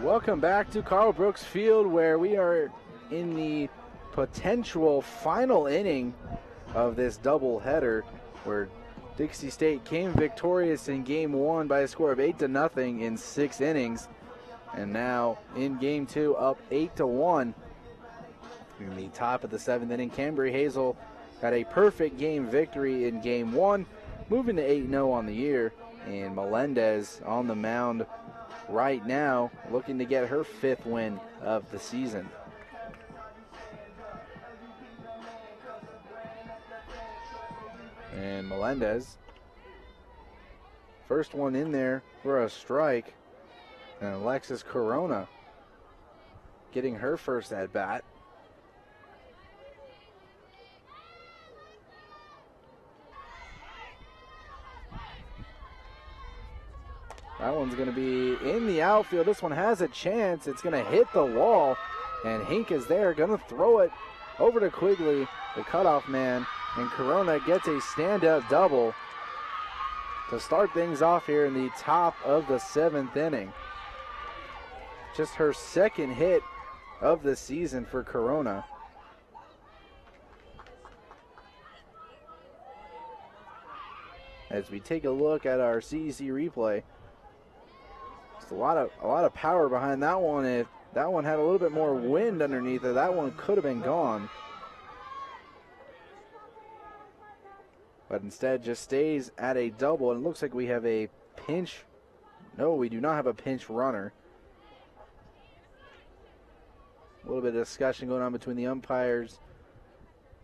Welcome back to Carl Brooks Field, where we are in the potential final inning of this doubleheader, where Dixie State came victorious in Game 1 by a score of 8-0 in 6 innings, and now in Game 2 up 8-1. In the top of the 7th inning, Cambry Hazel had a perfect game victory in Game 1, moving to 8-0 on the year, and Melendez on the mound right now, looking to get her 5th win of the season. And Melendez, first one in there for a strike. And Alexis Corona getting her first at bat. That one's going to be in the outfield. This one has a chance. It's going to hit the wall, and Hink is there, going to throw it over to Quigley, the cutoff man, and Corona gets a stand-up double to start things off here in the top of the 7th inning. Just her 2nd hit of the season for Corona. As we take a look at our CEC replay, a lot of power behind that one. If that one had a little bit more wind underneath it, that one could have been gone. But instead just stays at a double, and it looks like we have a pinch. No, we do not have a pinch runner. A little bit of discussion going on between the umpires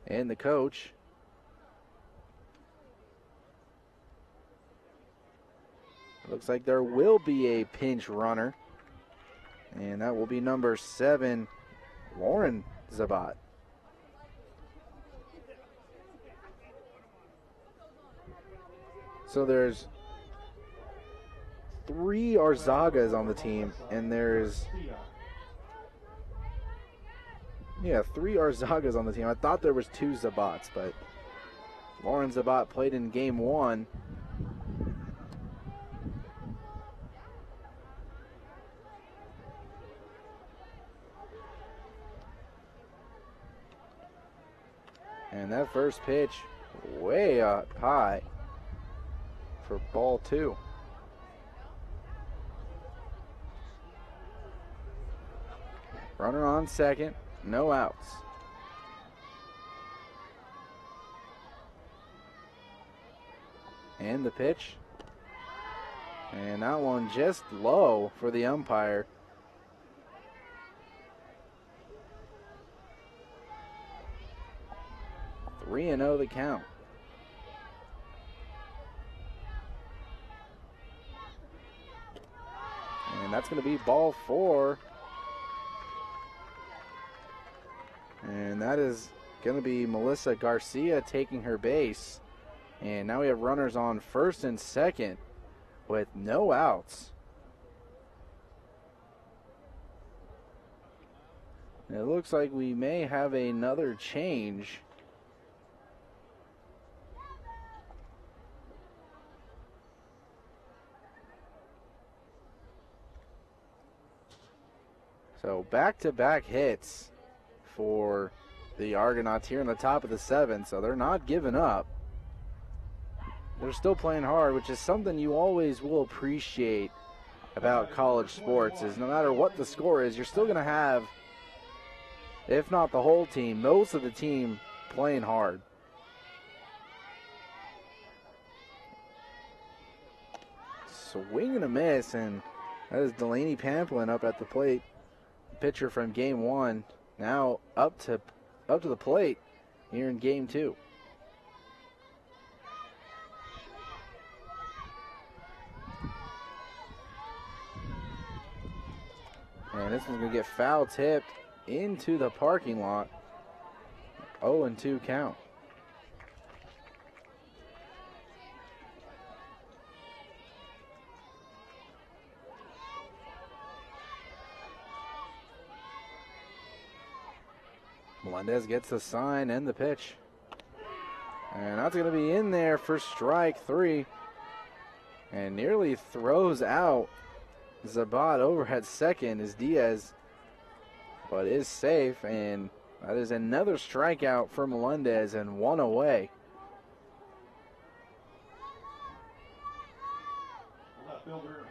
and the coach. Looks like there will be a pinch runner, and that will be number 7, Lauren Zabat. So there's 3 Arzagas on the team, and there's 3 Arzagas on the team. I thought there was 2 Zabats, but Lauren Zabat played in Game 1. And that first pitch way up high for ball 2. Runner on second, no outs. And the pitch. And that one just low for the umpire. 3-0 the count. And that's going to be ball 4. And that is going to be Melissa Garcia taking her base. And now we have runners on first and second with no outs. It looks like we may have another change. So back-to-back hits for the Argonauts here in the top of the 7th, so they're not giving up. They're still playing hard, which is something you always will appreciate about college sports, is no matter what the score is, you're still going to have, if not the whole team, most of the team playing hard. Swing and a miss, and that is Delaney Pamplin up at the plate. Pitcher from game 1, now up to the plate here in game 2. And this one's going to get foul tipped into the parking lot. 0-2 count. Melendez gets the sign and the pitch. And that's going to be in there for strike 3. And nearly throws out Zabat over at second is Diaz, but is safe, and that is another strikeout for Melendez and 1 away.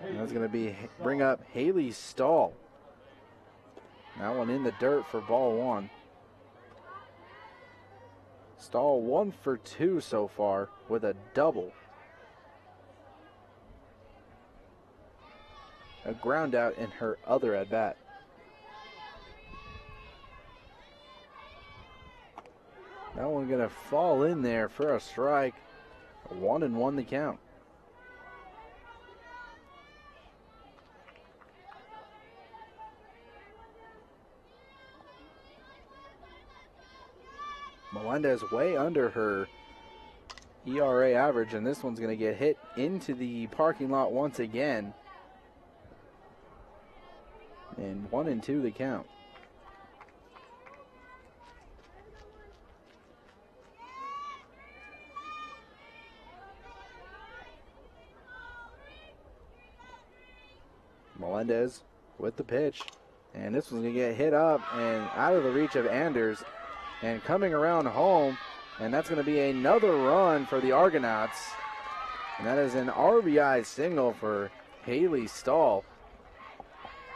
And that's going to bring up Haley Stahl. That one in the dirt for ball 1. Stahl 1 for 2 so far with a double. A ground out in her other at bat. That one gonna fall in there for a strike. 1-1 the count. Melendez way under her ERA average, and this one's gonna get hit into the parking lot once again. And 1-2 the count. Melendez with the pitch. And this one's going to get hit up and out of the reach of Anders. And coming around home. And that's going to be another run for the Argonauts. And that is an RBI single for Haley Stahl.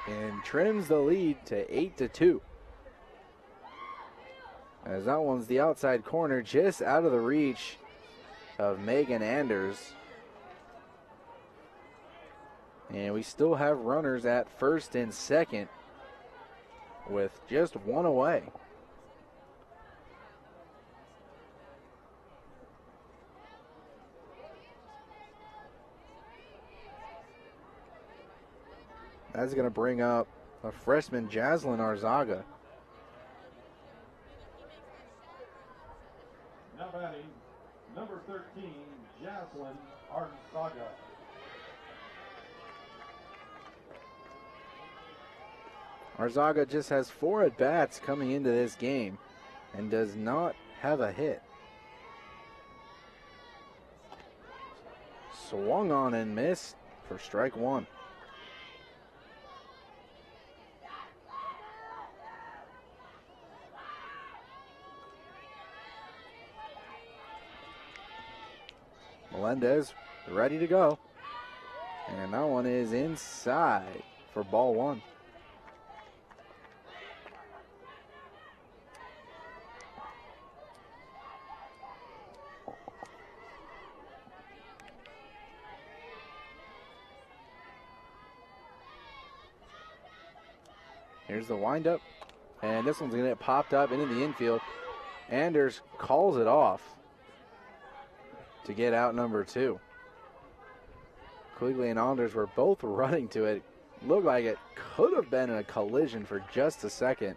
And trims the lead to 8-2. As that one's the outside corner, just out of the reach of Megan Anders. And we still have runners at first and second with just 1 away. That's going to bring up a freshman, Jaslyn Arzaga. Now batting, number 13, Jaslyn Arzaga. Arzaga just has 4 at-bats coming into this game and does not have a hit. Swung on and missed for strike 1. Melendez ready to go. And that one is inside for ball 1. Here's the windup. And this one's going to get popped up into the infield. Anders calls it off to get out number 2. Quigley and Anders were both running to it. Looked like it could have been a collision for just a second.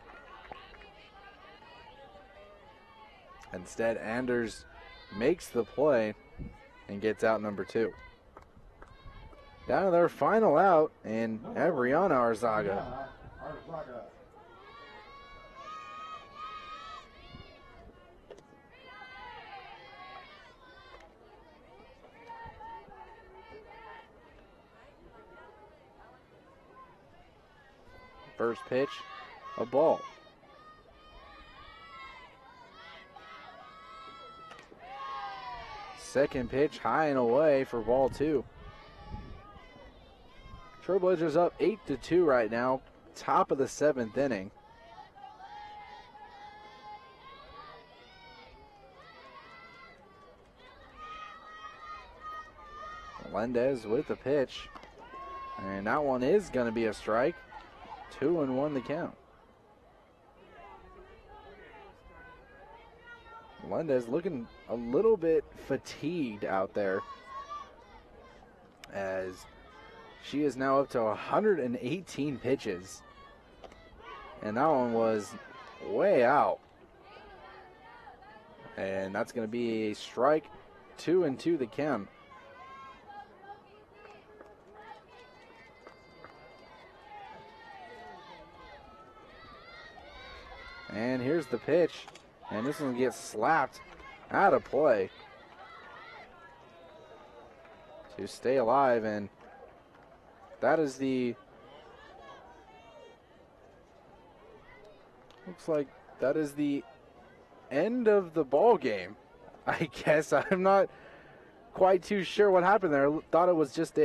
Instead, Anders makes the play and gets out number 2. Down to their final out, and Adriana Arzaga. First pitch, a ball. Second pitch, high and away for ball 2. Trailblazers up 8-2 right now, top of the 7th inning. Melendez with the pitch, and that one is going to be a strike. 2-1 the count. Melendez looking a little bit fatigued out there, as she is now up to 118 pitches. And that one was way out. And that's going to be a strike. 2-2 the count. And here's the pitch. And this one gets slapped out of play to stay alive. And that is the, looks like that is the end of the ball game, I guess. I'm not quite too sure what happened there. I thought it was just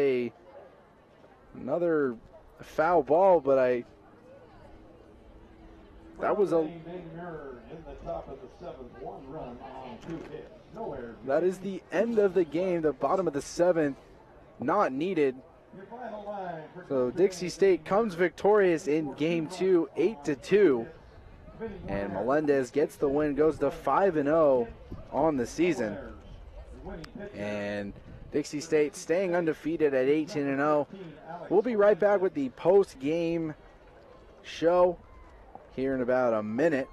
another foul ball, but that was a, that is the end of the game, the bottom of the 7th, not needed. So Dixie State comes victorious in game 2, 8-2. And Melendez gets the win, goes to 5-0 on the season. And Dixie State staying undefeated at 18-0. We'll be right back with the post-game show here in about a minute,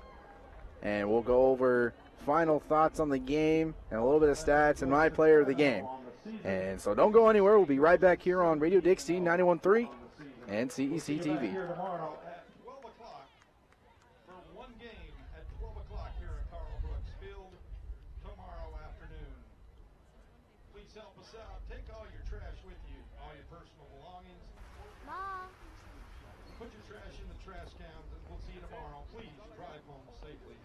and we'll go over final thoughts on the game and a little bit of stats and my player of the game. And so don't go anywhere. We'll be right back here on Radio Dixie 91.3 and CEC TV. Help us out. Take all your trash with you, all your personal belongings. Mom. Put your trash in the trash cans, and we'll see you tomorrow. Please drive home safely.